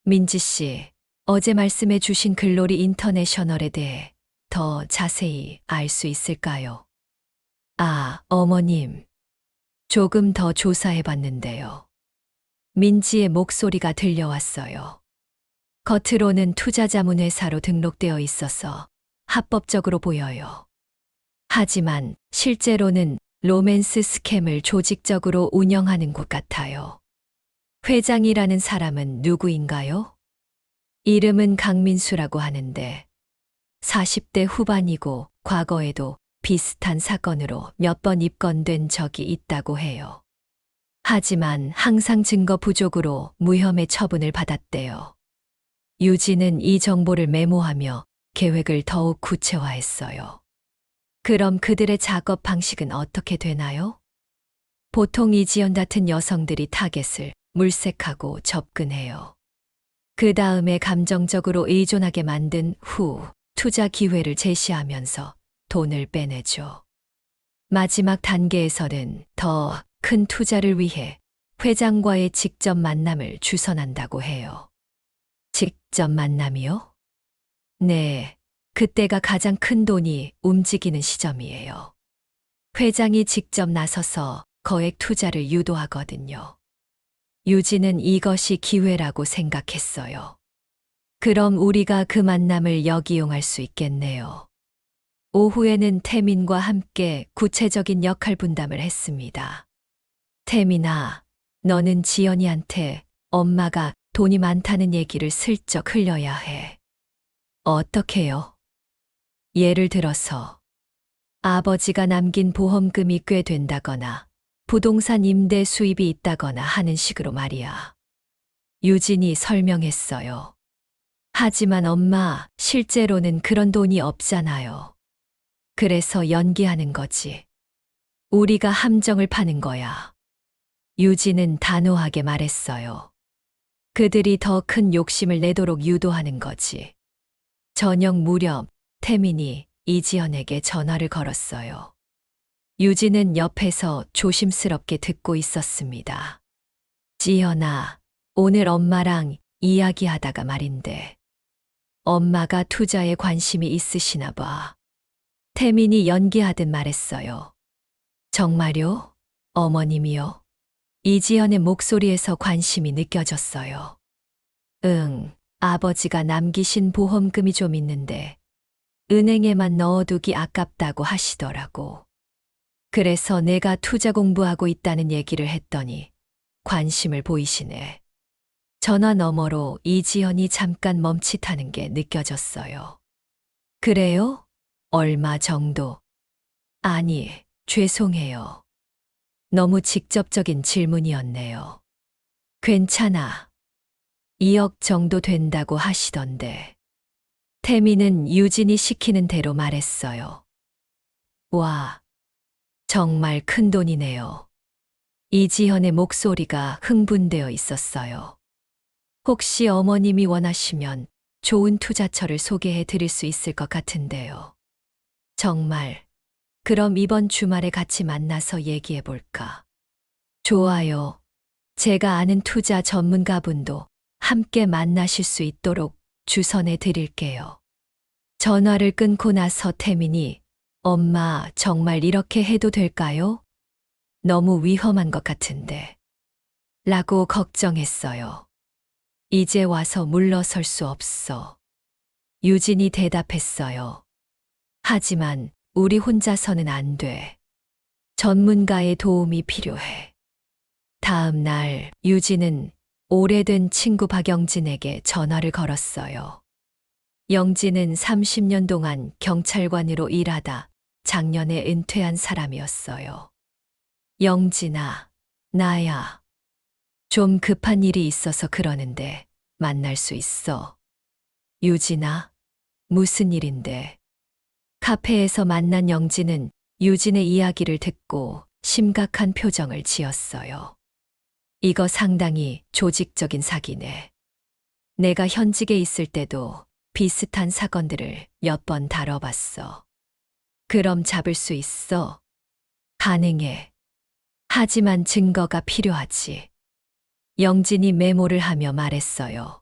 민지 씨, 어제 말씀해 주신 글로리 인터내셔널에 대해 더 자세히 알 수 있을까요? 아, 어머님. 조금 더 조사해 봤는데요. 민지의 목소리가 들려왔어요. 겉으로는 투자자문회사로 등록되어 있어서 합법적으로 보여요. 하지만 실제로는 로맨스 스캠을 조직적으로 운영하는 곳 같아요. 회장이라는 사람은 누구인가요? 이름은 강민수라고 하는데 40대 후반이고 과거에도 비슷한 사건으로 몇 번 입건된 적이 있다고 해요. 하지만 항상 증거 부족으로 무혐의 처분을 받았대요. 유진은 이 정보를 메모하며 계획을 더욱 구체화했어요. 그럼 그들의 작업 방식은 어떻게 되나요? 보통 이지연 같은 여성들이 타겟을 물색하고 접근해요. 그 다음에 감정적으로 의존하게 만든 후 투자 기회를 제시하면서 돈을 빼내죠. 마지막 단계에서는 더 큰 투자를 위해 회장과의 직접 만남을 주선한다고 해요. 직접 만남이요? 네, 그때가 가장 큰 돈이 움직이는 시점이에요. 회장이 직접 나서서 거액 투자를 유도하거든요. 유진은 이것이 기회라고 생각했어요. 그럼 우리가 그 만남을 역이용할 수 있겠네요. 오후에는 태민과 함께 구체적인 역할 분담을 했습니다. 태민아, 너는 지연이한테 엄마가 돈이 많다는 얘기를 슬쩍 흘려야 해. 어떻게요? 예를 들어서 아버지가 남긴 보험금이 꽤 된다거나 부동산 임대 수입이 있다거나 하는 식으로 말이야. 유진이 설명했어요. 하지만 엄마, 실제로는 그런 돈이 없잖아요. 그래서 연기하는 거지. 우리가 함정을 파는 거야. 유진은 단호하게 말했어요. 그들이 더 큰 욕심을 내도록 유도하는 거지. 저녁 무렵 태민이 이지연에게 전화를 걸었어요. 유진은 옆에서 조심스럽게 듣고 있었습니다. 지연아, 오늘 엄마랑 이야기하다가 말인데 엄마가 투자에 관심이 있으시나 봐. 태민이 연기하듯 말했어요. 정말요? 어머님이요? 이지연의 목소리에서 관심이 느껴졌어요. 응, 아버지가 남기신 보험금이 좀 있는데 은행에만 넣어두기 아깝다고 하시더라고. 그래서 내가 투자 공부하고 있다는 얘기를 했더니 관심을 보이시네. 전화 너머로 이지연이 잠깐 멈칫하는 게 느껴졌어요. 그래요? 얼마 정도? 아니, 죄송해요. 너무 직접적인 질문이었네요. 괜찮아. 2억 정도 된다고 하시던데. 태미는 유진이 시키는 대로 말했어요. 와, 정말 큰 돈이네요. 이지현의 목소리가 흥분되어 있었어요. 혹시 어머님이 원하시면 좋은 투자처를 소개해 드릴 수 있을 것 같은데요. 정말, 그럼 이번 주말에 같이 만나서 얘기해 볼까? 좋아요. 제가 아는 투자 전문가분도 함께 만나실 수 있도록 주선해 드릴게요. 전화를 끊고 나서 태민이 엄마 정말 이렇게 해도 될까요? 너무 위험한 것 같은데. 라고 걱정했어요. 이제 와서 물러설 수 없어. 유진이 대답했어요. 하지만 우리 혼자서는 안 돼. 전문가의 도움이 필요해. 다음 날 유진은 오래된 친구 박영진에게 전화를 걸었어요. 영진은 30년 동안 경찰관으로 일하다 작년에 은퇴한 사람이었어요. 영진아, 나야. 좀 급한 일이 있어서 그러는데 만날 수 있어. 유진아, 무슨 일인데? 카페에서 만난 영진은 유진의 이야기를 듣고 심각한 표정을 지었어요. 이거 상당히 조직적인 사기네. 내가 현직에 있을 때도 비슷한 사건들을 몇 번 다뤄봤어. 그럼 잡을 수 있어? 가능해. 하지만 증거가 필요하지. 영진이 메모를 하며 말했어요.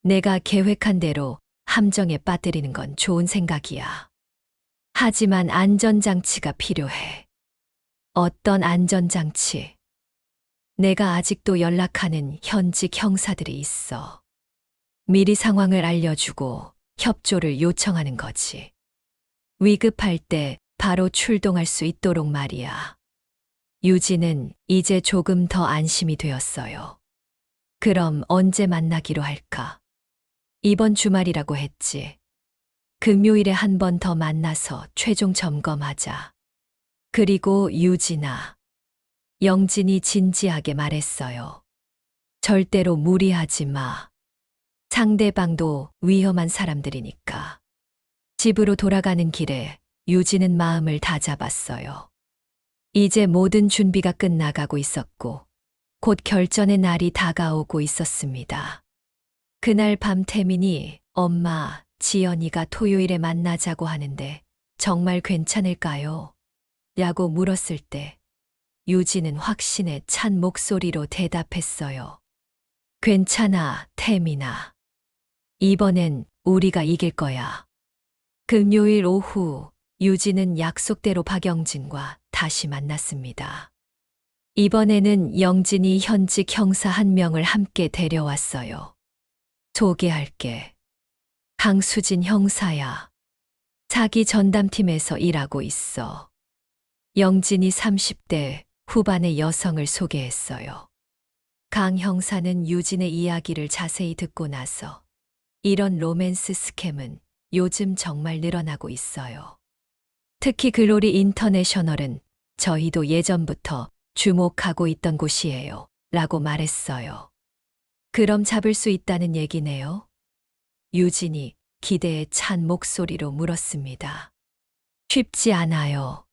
내가 계획한 대로 함정에 빠뜨리는 건 좋은 생각이야. 하지만 안전장치가 필요해. 어떤 안전장치? 내가 아직도 연락하는 현직 형사들이 있어. 미리 상황을 알려주고 협조를 요청하는 거지. 위급할 때 바로 출동할 수 있도록 말이야. 유진은 이제 조금 더 안심이 되었어요. 그럼 언제 만나기로 할까? 이번 주말이라고 했지. 금요일에 한 번 더 만나서 최종 점검하자. 그리고 유진아. 영진이 진지하게 말했어요. 절대로 무리하지 마. 상대방도 위험한 사람들이니까. 집으로 돌아가는 길에 유진은 마음을 다잡았어요. 이제 모든 준비가 끝나가고 있었고, 곧 결전의 날이 다가오고 있었습니다. 그날 밤 태민이 엄마, 지연이가 토요일에 만나자고 하는데 정말 괜찮을까요? 라고 물었을 때 유진은 확신에 찬 목소리로 대답했어요. 괜찮아, 태민아. 이번엔 우리가 이길 거야. 금요일 오후 유진은 약속대로 박영진과 다시 만났습니다. 이번에는 영진이 현직 형사 한 명을 함께 데려왔어요. 소개할게. 강수진 형사야. 사기 전담팀에서 일하고 있어. 영진이 30대 후반의 여성을 소개했어요. 강 형사는 유진의 이야기를 자세히 듣고 나서 이런 로맨스 스캠은 요즘 정말 늘어나고 있어요. 특히 글로리 인터내셔널은 저희도 예전부터 주목하고 있던 곳이에요. 라고 말했어요. 그럼 잡을 수 있다는 얘기네요. 유진이 기대에 찬 목소리로 물었습니다. 쉽지 않아요.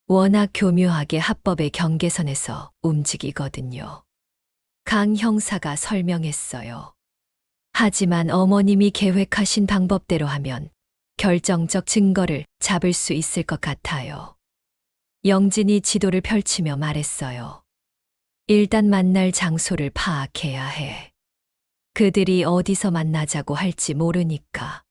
워낙 교묘하게 합법의 경계선에서 움직이거든요. 강 형사가 설명했어요. 하지만 어머님이 계획하신 방법대로 하면 결정적 증거를 잡을 수 있을 것 같아요. 영진이 지도를 펼치며 말했어요. 일단 만날 장소를 파악해야 해. 그들이 어디서 만나자고 할지 모르니까.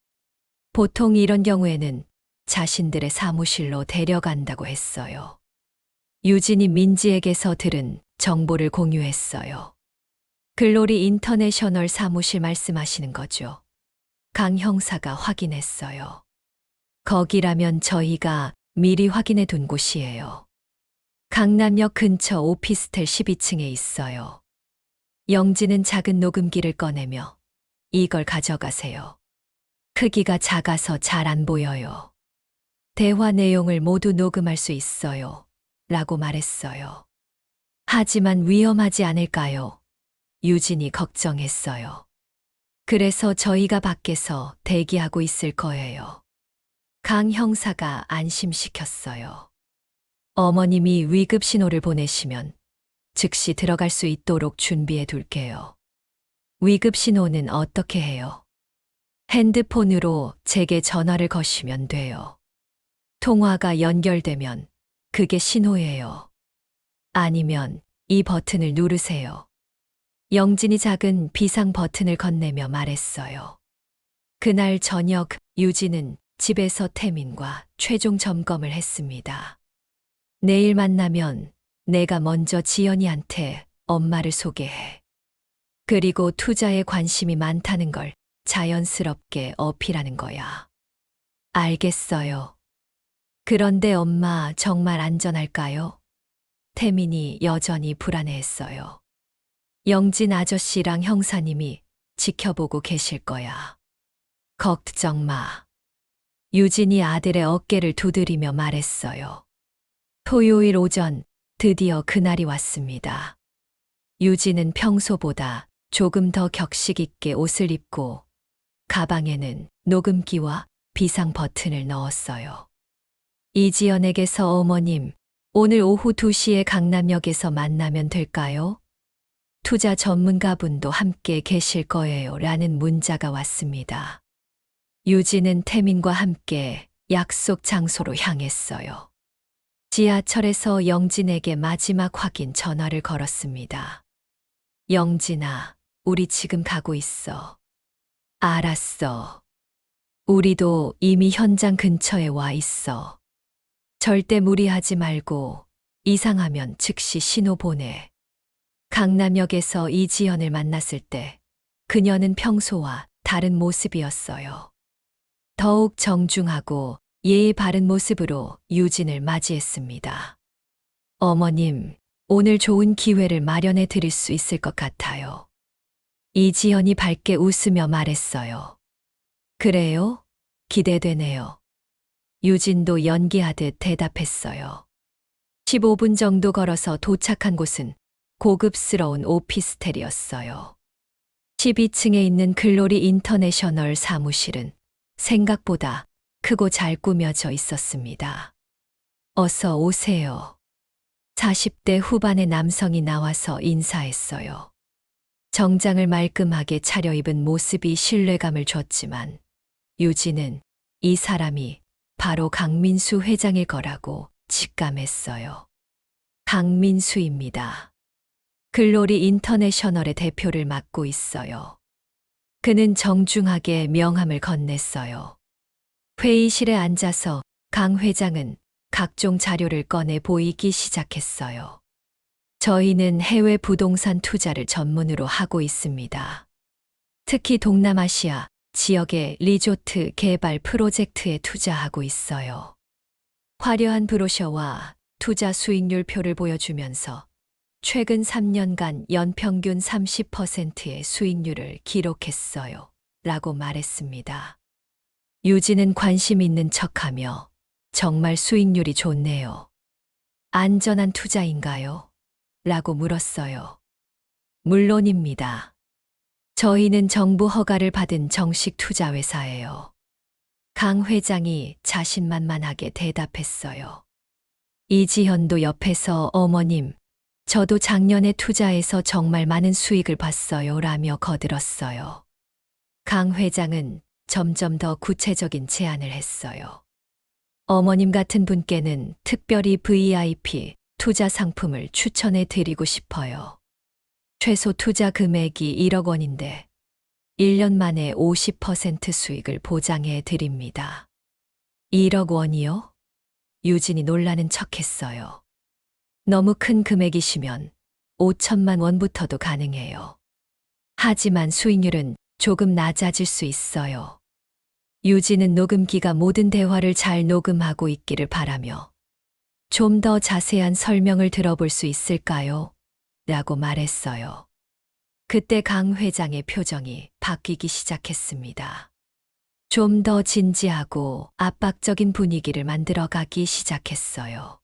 보통 이런 경우에는 자신들의 사무실로 데려간다고 했어요. 유진이 민지에게서 들은 정보를 공유했어요. 글로리 인터내셔널 사무실 말씀하시는 거죠. 강 형사가 확인했어요. 거기라면 저희가 미리 확인해 둔 곳이에요. 강남역 근처 오피스텔 12층에 있어요. 영진은 작은 녹음기를 꺼내며 이걸 가져가세요. 크기가 작아서 잘 안 보여요. 대화 내용을 모두 녹음할 수 있어요. 라고 말했어요. 하지만 위험하지 않을까요? 유진이 걱정했어요. 그래서 저희가 밖에서 대기하고 있을 거예요. 강 형사가 안심시켰어요. 어머님이 위급 신호를 보내시면 즉시 들어갈 수 있도록 준비해 둘게요. 위급 신호는 어떻게 해요? 핸드폰으로 제게 전화를 거시면 돼요. 통화가 연결되면 그게 신호예요. 아니면 이 버튼을 누르세요. 영진이 작은 비상 버튼을 건네며 말했어요. 그날 저녁 유진은 집에서 태민과 최종 점검을 했습니다. 내일 만나면 내가 먼저 지연이한테 엄마를 소개해. 그리고 투자에 관심이 많다는 걸 자연스럽게 어필하는 거야. 알겠어요. 그런데 엄마 정말 안전할까요? 태민이 여전히 불안해했어요. 영진 아저씨랑 형사님이 지켜보고 계실 거야. 걱정 마. 유진이 아들의 어깨를 두드리며 말했어요. 토요일 오전 드디어 그날이 왔습니다. 유진은 평소보다 조금 더 격식 있게 옷을 입고 가방에는 녹음기와 비상 버튼을 넣었어요. 이지연에게서 어머님, 오늘 오후 2시에 강남역에서 만나면 될까요? 투자 전문가분도 함께 계실 거예요. 라는 문자가 왔습니다. 유진은 태민과 함께 약속 장소로 향했어요. 지하철에서 영진에게 마지막 확인 전화를 걸었습니다. 영진아, 우리 지금 가고 있어. 알았어. 우리도 이미 현장 근처에 와 있어. 절대 무리하지 말고 이상하면 즉시 신호 보내. 강남역에서 이지연을 만났을 때 그녀는 평소와 다른 모습이었어요. 더욱 정중하고 예의 바른 모습으로 유진을 맞이했습니다. 어머님, 오늘 좋은 기회를 마련해 드릴 수 있을 것 같아요. 이지연이 밝게 웃으며 말했어요. 그래요? 기대되네요. 유진도 연기하듯 대답했어요. 15분 정도 걸어서 도착한 곳은 고급스러운 오피스텔이었어요. 12층에 있는 글로리 인터내셔널 사무실은 생각보다 크고 잘 꾸며져 있었습니다. 어서 오세요. 40대 후반의 남성이 나와서 인사했어요. 정장을 말끔하게 차려입은 모습이 신뢰감을 줬지만 유진은 이 사람이 바로 강민수 회장일 거라고 직감했어요. 강민수입니다. 글로리 인터내셔널의 대표를 맡고 있어요. 그는 정중하게 명함을 건넸어요. 회의실에 앉아서 강 회장은 각종 자료를 꺼내 보이기 시작했어요. 저희는 해외 부동산 투자를 전문으로 하고 있습니다. 특히 동남아시아 지역의 리조트 개발 프로젝트에 투자하고 있어요. 화려한 브로셔와 투자 수익률표를 보여주면서 최근 3년간 연평균 30%의 수익률을 기록했어요. 라고 말했습니다. 유진은 관심 있는 척하며 정말 수익률이 좋네요. 안전한 투자인가요? 라고 물었어요. 물론입니다. 저희는 정부 허가를 받은 정식 투자회사예요. 강 회장이 자신만만하게 대답했어요. 이지현도 옆에서 어머님, 저도 작년에 투자해서 정말 많은 수익을 봤어요. 라며 거들었어요. 강 회장은 점점 더 구체적인 제안을 했어요. 어머님 같은 분께는 특별히 VIP 투자 상품을 추천해 드리고 싶어요. 최소 투자 금액이 1억 원인데 1년 만에 50% 수익을 보장해 드립니다. 1억 원이요? 유진이 놀라는 척했어요. 너무 큰 금액이시면 5천만 원부터도 가능해요. 하지만 수익률은 조금 낮아질 수 있어요. 유진은 녹음기가 모든 대화를 잘 녹음하고 있기를 바라며 좀 더 자세한 설명을 들어볼 수 있을까요? 라고 말했어요. 그때 강 회장의 표정이 바뀌기 시작했습니다. 좀 더 진지하고 압박적인 분위기를 만들어가기 시작했어요.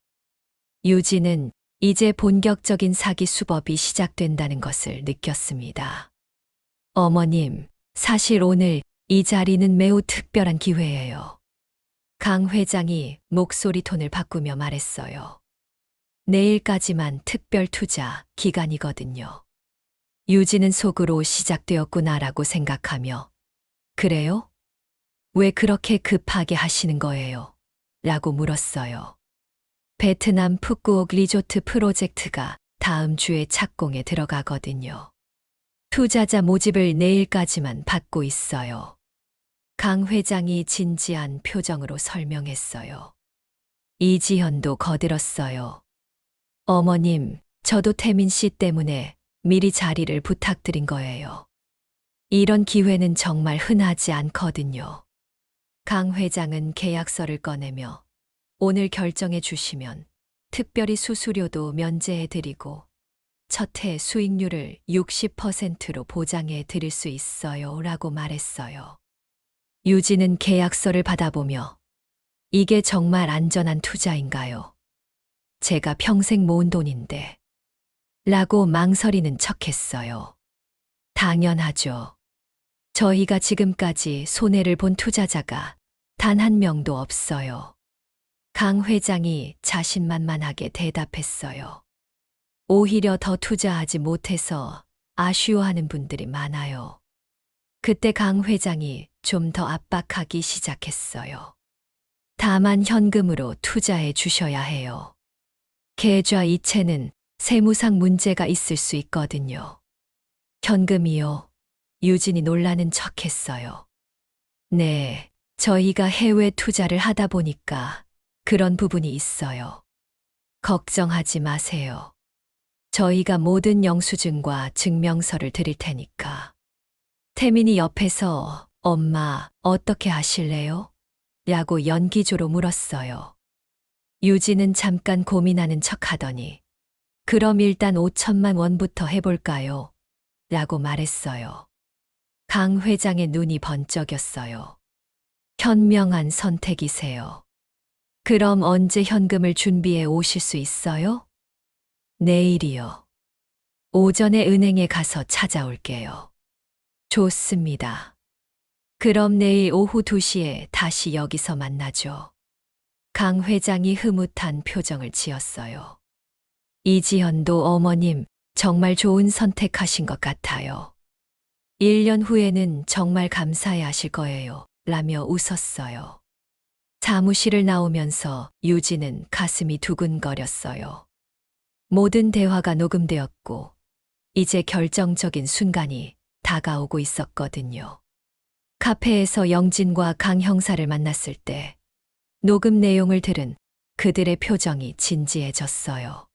유진은 이제 본격적인 사기 수법이 시작된다는 것을 느꼈습니다. 어머님, 사실 오늘 이 자리는 매우 특별한 기회예요. 강 회장이 목소리 톤을 바꾸며 말했어요. 내일까지만 특별 투자 기간이거든요. 유진은 속으로 시작되었구나라고 생각하며 그래요? 왜 그렇게 급하게 하시는 거예요? 라고 물었어요. 베트남 푸꾸옥 리조트 프로젝트가 다음 주에 착공에 들어가거든요. 투자자 모집을 내일까지만 받고 있어요. 강 회장이 진지한 표정으로 설명했어요. 이지현도 거들었어요. 어머님, 저도 태민 씨 때문에 미리 자리를 부탁드린 거예요. 이런 기회는 정말 흔하지 않거든요. 강 회장은 계약서를 꺼내며 오늘 결정해 주시면 특별히 수수료도 면제해 드리고 첫 해 수익률을 60%로 보장해 드릴 수 있어요. 라고 말했어요. 유진은 계약서를 받아보며 이게 정말 안전한 투자인가요? 제가 평생 모은 돈인데. 라고 망설이는 척했어요. 당연하죠. 저희가 지금까지 손해를 본 투자자가 단 한 명도 없어요. 강 회장이 자신만만하게 대답했어요. 오히려 더 투자하지 못해서 아쉬워하는 분들이 많아요. 그때 강 회장이 좀 더 압박하기 시작했어요. 다만 현금으로 투자해 주셔야 해요. 계좌 이체는 세무상 문제가 있을 수 있거든요. 현금이요? 유진이 놀라는 척했어요. 네, 저희가 해외 투자를 하다 보니까 그런 부분이 있어요. 걱정하지 마세요. 저희가 모든 영수증과 증명서를 드릴 테니까. 태민이 옆에서 엄마 어떻게 하실래요? 라고 연기조로 물었어요. 유진은 잠깐 고민하는 척 하더니 그럼 일단 5천만 원부터 해볼까요? 라고 말했어요. 강 회장의 눈이 번쩍였어요. 현명한 선택이세요. 그럼 언제 현금을 준비해 오실 수 있어요? 내일이요. 오전에 은행에 가서 찾아올게요. 좋습니다. 그럼 내일 오후 2시에 다시 여기서 만나죠. 강 회장이 흐뭇한 표정을 지었어요. 이지현도 어머님, 정말 좋은 선택하신 것 같아요. 1년 후에는 정말 감사해 하실 거예요. 라며 웃었어요. 사무실을 나오면서 유진은 가슴이 두근거렸어요. 모든 대화가 녹음되었고, 이제 결정적인 순간이 다가오고 있었거든요. 카페에서 영진과 강 형사를 만났을 때, 녹음 내용을 들은 그들의 표정이 진지해졌어요.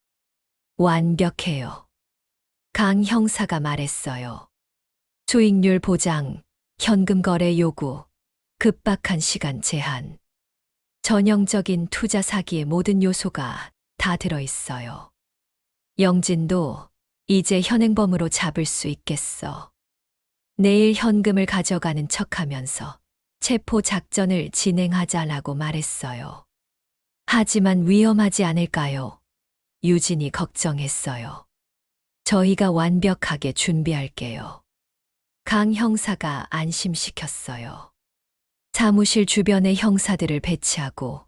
완벽해요. 강 형사가 말했어요. 수익률 보장, 현금 거래 요구, 급박한 시간 제한. 전형적인 투자 사기의 모든 요소가 다 들어있어요. 영진도 이제 현행범으로 잡을 수 있겠어. 내일 현금을 가져가는 척하면서 체포 작전을 진행하자라고 말했어요. 하지만 위험하지 않을까요? 유진이 걱정했어요. 저희가 완벽하게 준비할게요. 강 형사가 안심시켰어요. 사무실 주변에 형사들을 배치하고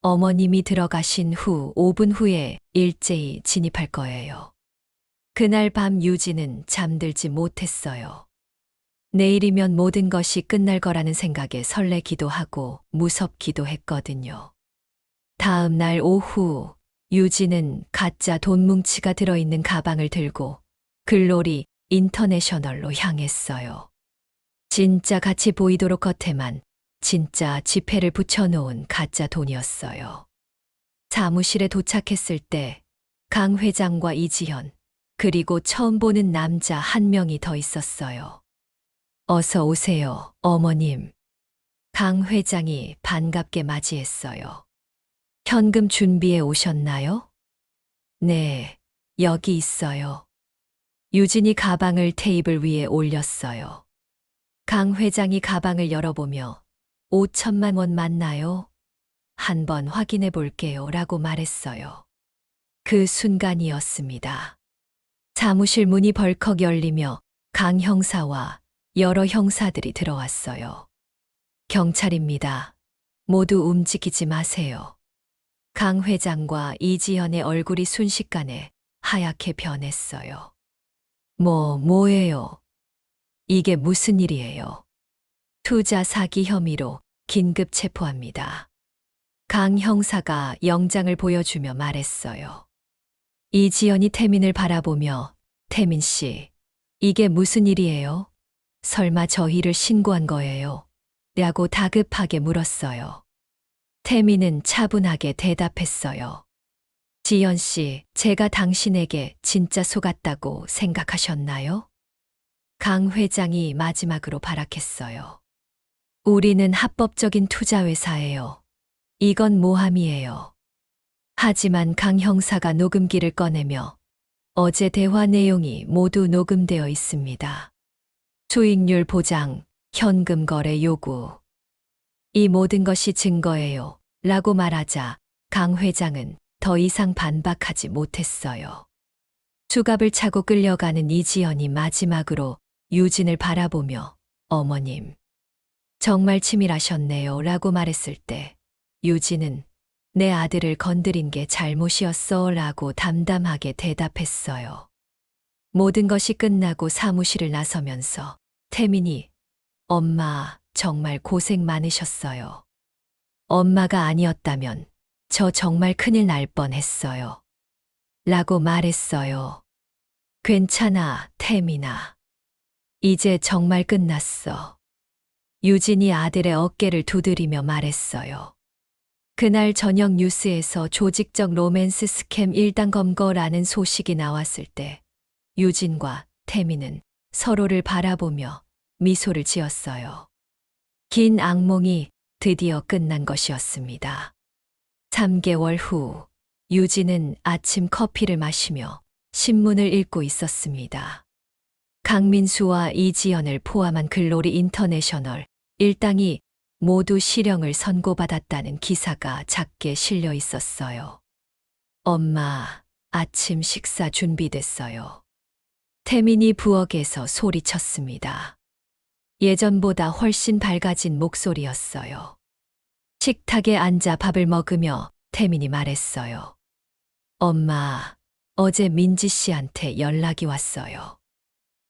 어머님이 들어가신 후 5분 후에 일제히 진입할 거예요. 그날 밤 유진은 잠들지 못했어요. 내일이면 모든 것이 끝날 거라는 생각에 설레기도 하고 무섭기도 했거든요. 다음 날 오후 유진은 가짜 돈 뭉치가 들어있는 가방을 들고 글로리 인터내셔널로 향했어요. 진짜 같이 보이도록 겉에만 진짜 지폐를 붙여놓은 가짜 돈이었어요. 사무실에 도착했을 때 강 회장과 이지현, 그리고 처음 보는 남자 한 명이 더 있었어요. 어서 오세요, 어머님. 강 회장이 반갑게 맞이했어요. 현금 준비해 오셨나요? 네, 여기 있어요. 유진이 가방을 테이블 위에 올렸어요. 강 회장이 가방을 열어보며 5천만 원 맞나요? 한번 확인해 볼게요. 라고 말했어요. 그 순간이었습니다. 사무실 문이 벌컥 열리며 강 형사와 여러 형사들이 들어왔어요. 경찰입니다. 모두 움직이지 마세요. 강 회장과 이지현의 얼굴이 순식간에 하얗게 변했어요. 뭐예요? 이게 무슨 일이에요? 투자 사기 혐의로 긴급 체포합니다. 강 형사가 영장을 보여주며 말했어요. 이지연이 태민을 바라보며 태민 씨, 이게 무슨 일이에요? 설마 저희를 신고한 거예요? 라고 다급하게 물었어요. 태민은 차분하게 대답했어요. 지연 씨, 제가 당신에게 진짜 속았다고 생각하셨나요? 강 회장이 마지막으로 발악했어요. 우리는 합법적인 투자회사예요. 이건 모함이에요. 하지만 강 형사가 녹음기를 꺼내며 어제 대화 내용이 모두 녹음되어 있습니다. 수익률 보장, 현금 거래 요구. 이 모든 것이 증거예요. 라고 말하자 강 회장은 더 이상 반박하지 못했어요. 수갑을 차고 끌려가는 이지연이 마지막으로 유진을 바라보며 어머님, 정말 치밀하셨네요. 라고 말했을 때 유진은 내 아들을 건드린 게 잘못이었어. 라고 담담하게 대답했어요. 모든 것이 끝나고 사무실을 나서면서 태민이 엄마 정말 고생 많으셨어요. 엄마가 아니었다면 저 정말 큰일 날 뻔했어요. 라고 말했어요. 괜찮아, 태민아. 이제 정말 끝났어. 유진이 아들의 어깨를 두드리며 말했어요. 그날 저녁 뉴스에서 조직적 로맨스 스캠 1단 검거라는 소식이 나왔을 때 유진과 태민은 서로를 바라보며 미소를 지었어요. 긴 악몽이 드디어 끝난 것이었습니다. 3개월 후 유진은 아침 커피를 마시며 신문을 읽고 있었습니다. 강민수와 이지연을 포함한 글로리 인터내셔널 일당이 모두 실형을 선고받았다는 기사가 작게 실려 있었어요. 엄마, 아침 식사 준비됐어요. 태민이 부엌에서 소리쳤습니다. 예전보다 훨씬 밝아진 목소리였어요. 식탁에 앉아 밥을 먹으며 태민이 말했어요. 엄마, 어제 민지 씨한테 연락이 왔어요.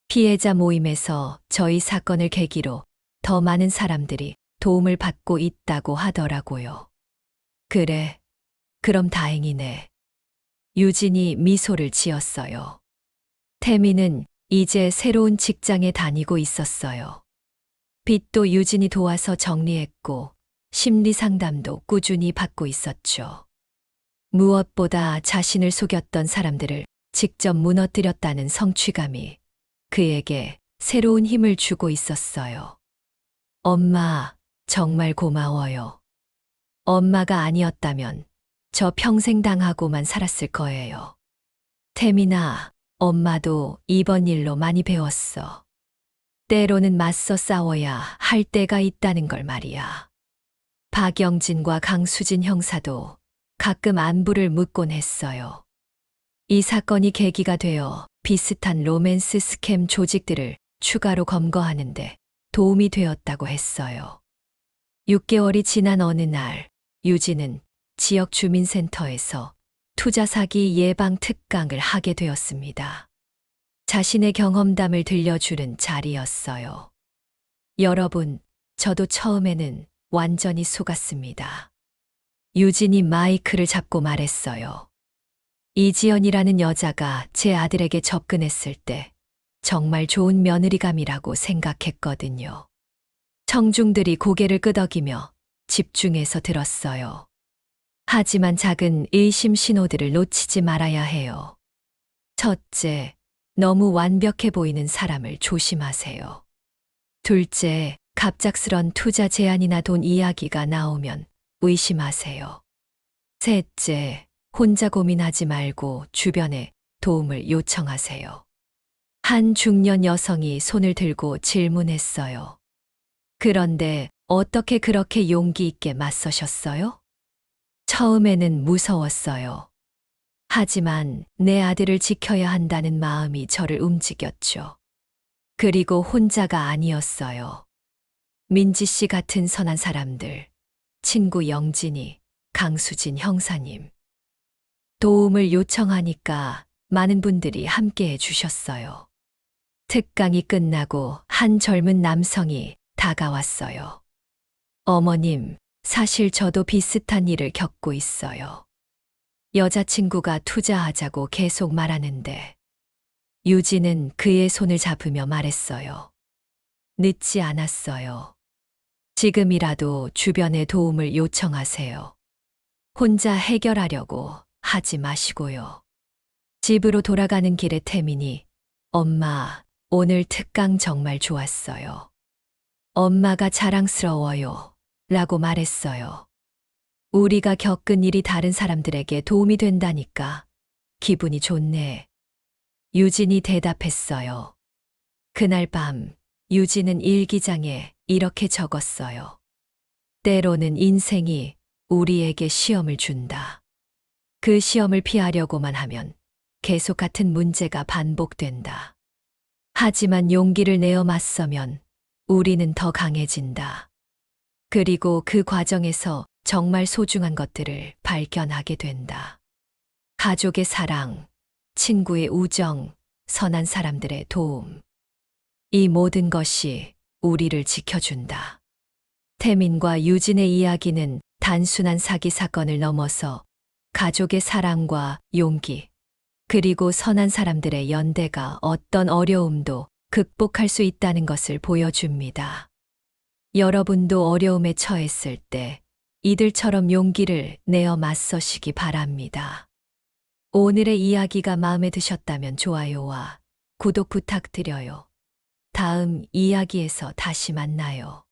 피해자 모임에서 저희 사건을 계기로 더 많은 사람들이 도움을 받고 있다고 하더라고요. 그래, 그럼 다행이네. 유진이 미소를 지었어요. 태민은 이제 새로운 직장에 다니고 있었어요. 빚도 유진이 도와서 정리했고 심리 상담도 꾸준히 받고 있었죠. 무엇보다 자신을 속였던 사람들을 직접 무너뜨렸다는 성취감이 그에게 새로운 힘을 주고 있었어요. 엄마, 정말 고마워요. 엄마가 아니었다면 저 평생 당하고만 살았을 거예요. 태민아, 엄마도 이번 일로 많이 배웠어. 때로는 맞서 싸워야 할 때가 있다는 걸 말이야. 박영진과 강수진 형사도 가끔 안부를 묻곤 했어요. 이 사건이 계기가 되어 비슷한 로맨스 스캠 조직들을 추가로 검거하는데 도움이 되었다고 했어요. 6개월이 지난 어느 날, 유진은 지역 주민센터에서 투자 사기 예방 특강을 하게 되었습니다. 자신의 경험담을 들려주는 자리였어요. 여러분, 저도 처음에는 완전히 속았습니다. 유진이 마이크를 잡고 말했어요. 이지연이라는 여자가 제 아들에게 접근했을 때 정말 좋은 며느리감이라고 생각했거든요. 청중들이 고개를 끄덕이며 집중해서 들었어요. 하지만 작은 의심 신호들을 놓치지 말아야 해요. 첫째, 너무 완벽해 보이는 사람을 조심하세요. 둘째, 갑작스런 투자 제안이나 돈 이야기가 나오면 의심하세요. 셋째, 혼자 고민하지 말고 주변에 도움을 요청하세요. 한 중년 여성이 손을 들고 질문했어요. 그런데 어떻게 그렇게 용기 있게 맞서셨어요? 처음에는 무서웠어요. 하지만 내 아들을 지켜야 한다는 마음이 저를 움직였죠. 그리고 혼자가 아니었어요. 민지 씨 같은 선한 사람들, 친구 영진이, 강수진 형사님. 도움을 요청하니까 많은 분들이 함께해 주셨어요. 특강이 끝나고 한 젊은 남성이 다가왔어요. 어머님, 사실 저도 비슷한 일을 겪고 있어요. 여자친구가 투자하자고 계속 말하는데, 유진은 그의 손을 잡으며 말했어요. 늦지 않았어요. 지금이라도 주변에 도움을 요청하세요. 혼자 해결하려고 하지 마시고요. 집으로 돌아가는 길에 태민이, 엄마, 오늘 특강 정말 좋았어요. 엄마가 자랑스러워요. 라고 말했어요. 우리가 겪은 일이 다른 사람들에게 도움이 된다니까 기분이 좋네. 유진이 대답했어요. 그날 밤 유진은 일기장에 이렇게 적었어요. 때로는 인생이 우리에게 시험을 준다. 그 시험을 피하려고만 하면 계속 같은 문제가 반복된다. 하지만 용기를 내어 맞서면 우리는 더 강해진다. 그리고 그 과정에서 정말 소중한 것들을 발견하게 된다. 가족의 사랑, 친구의 우정, 선한 사람들의 도움. 이 모든 것이 우리를 지켜준다. 태민과 유진의 이야기는 단순한 사기 사건을 넘어서 가족의 사랑과 용기, 그리고 선한 사람들의 연대가 어떤 어려움도 극복할 수 있다는 것을 보여줍니다. 여러분도 어려움에 처했을 때 이들처럼 용기를 내어 맞서시기 바랍니다. 오늘의 이야기가 마음에 드셨다면 좋아요와 구독 부탁드려요. 다음 이야기에서 다시 만나요.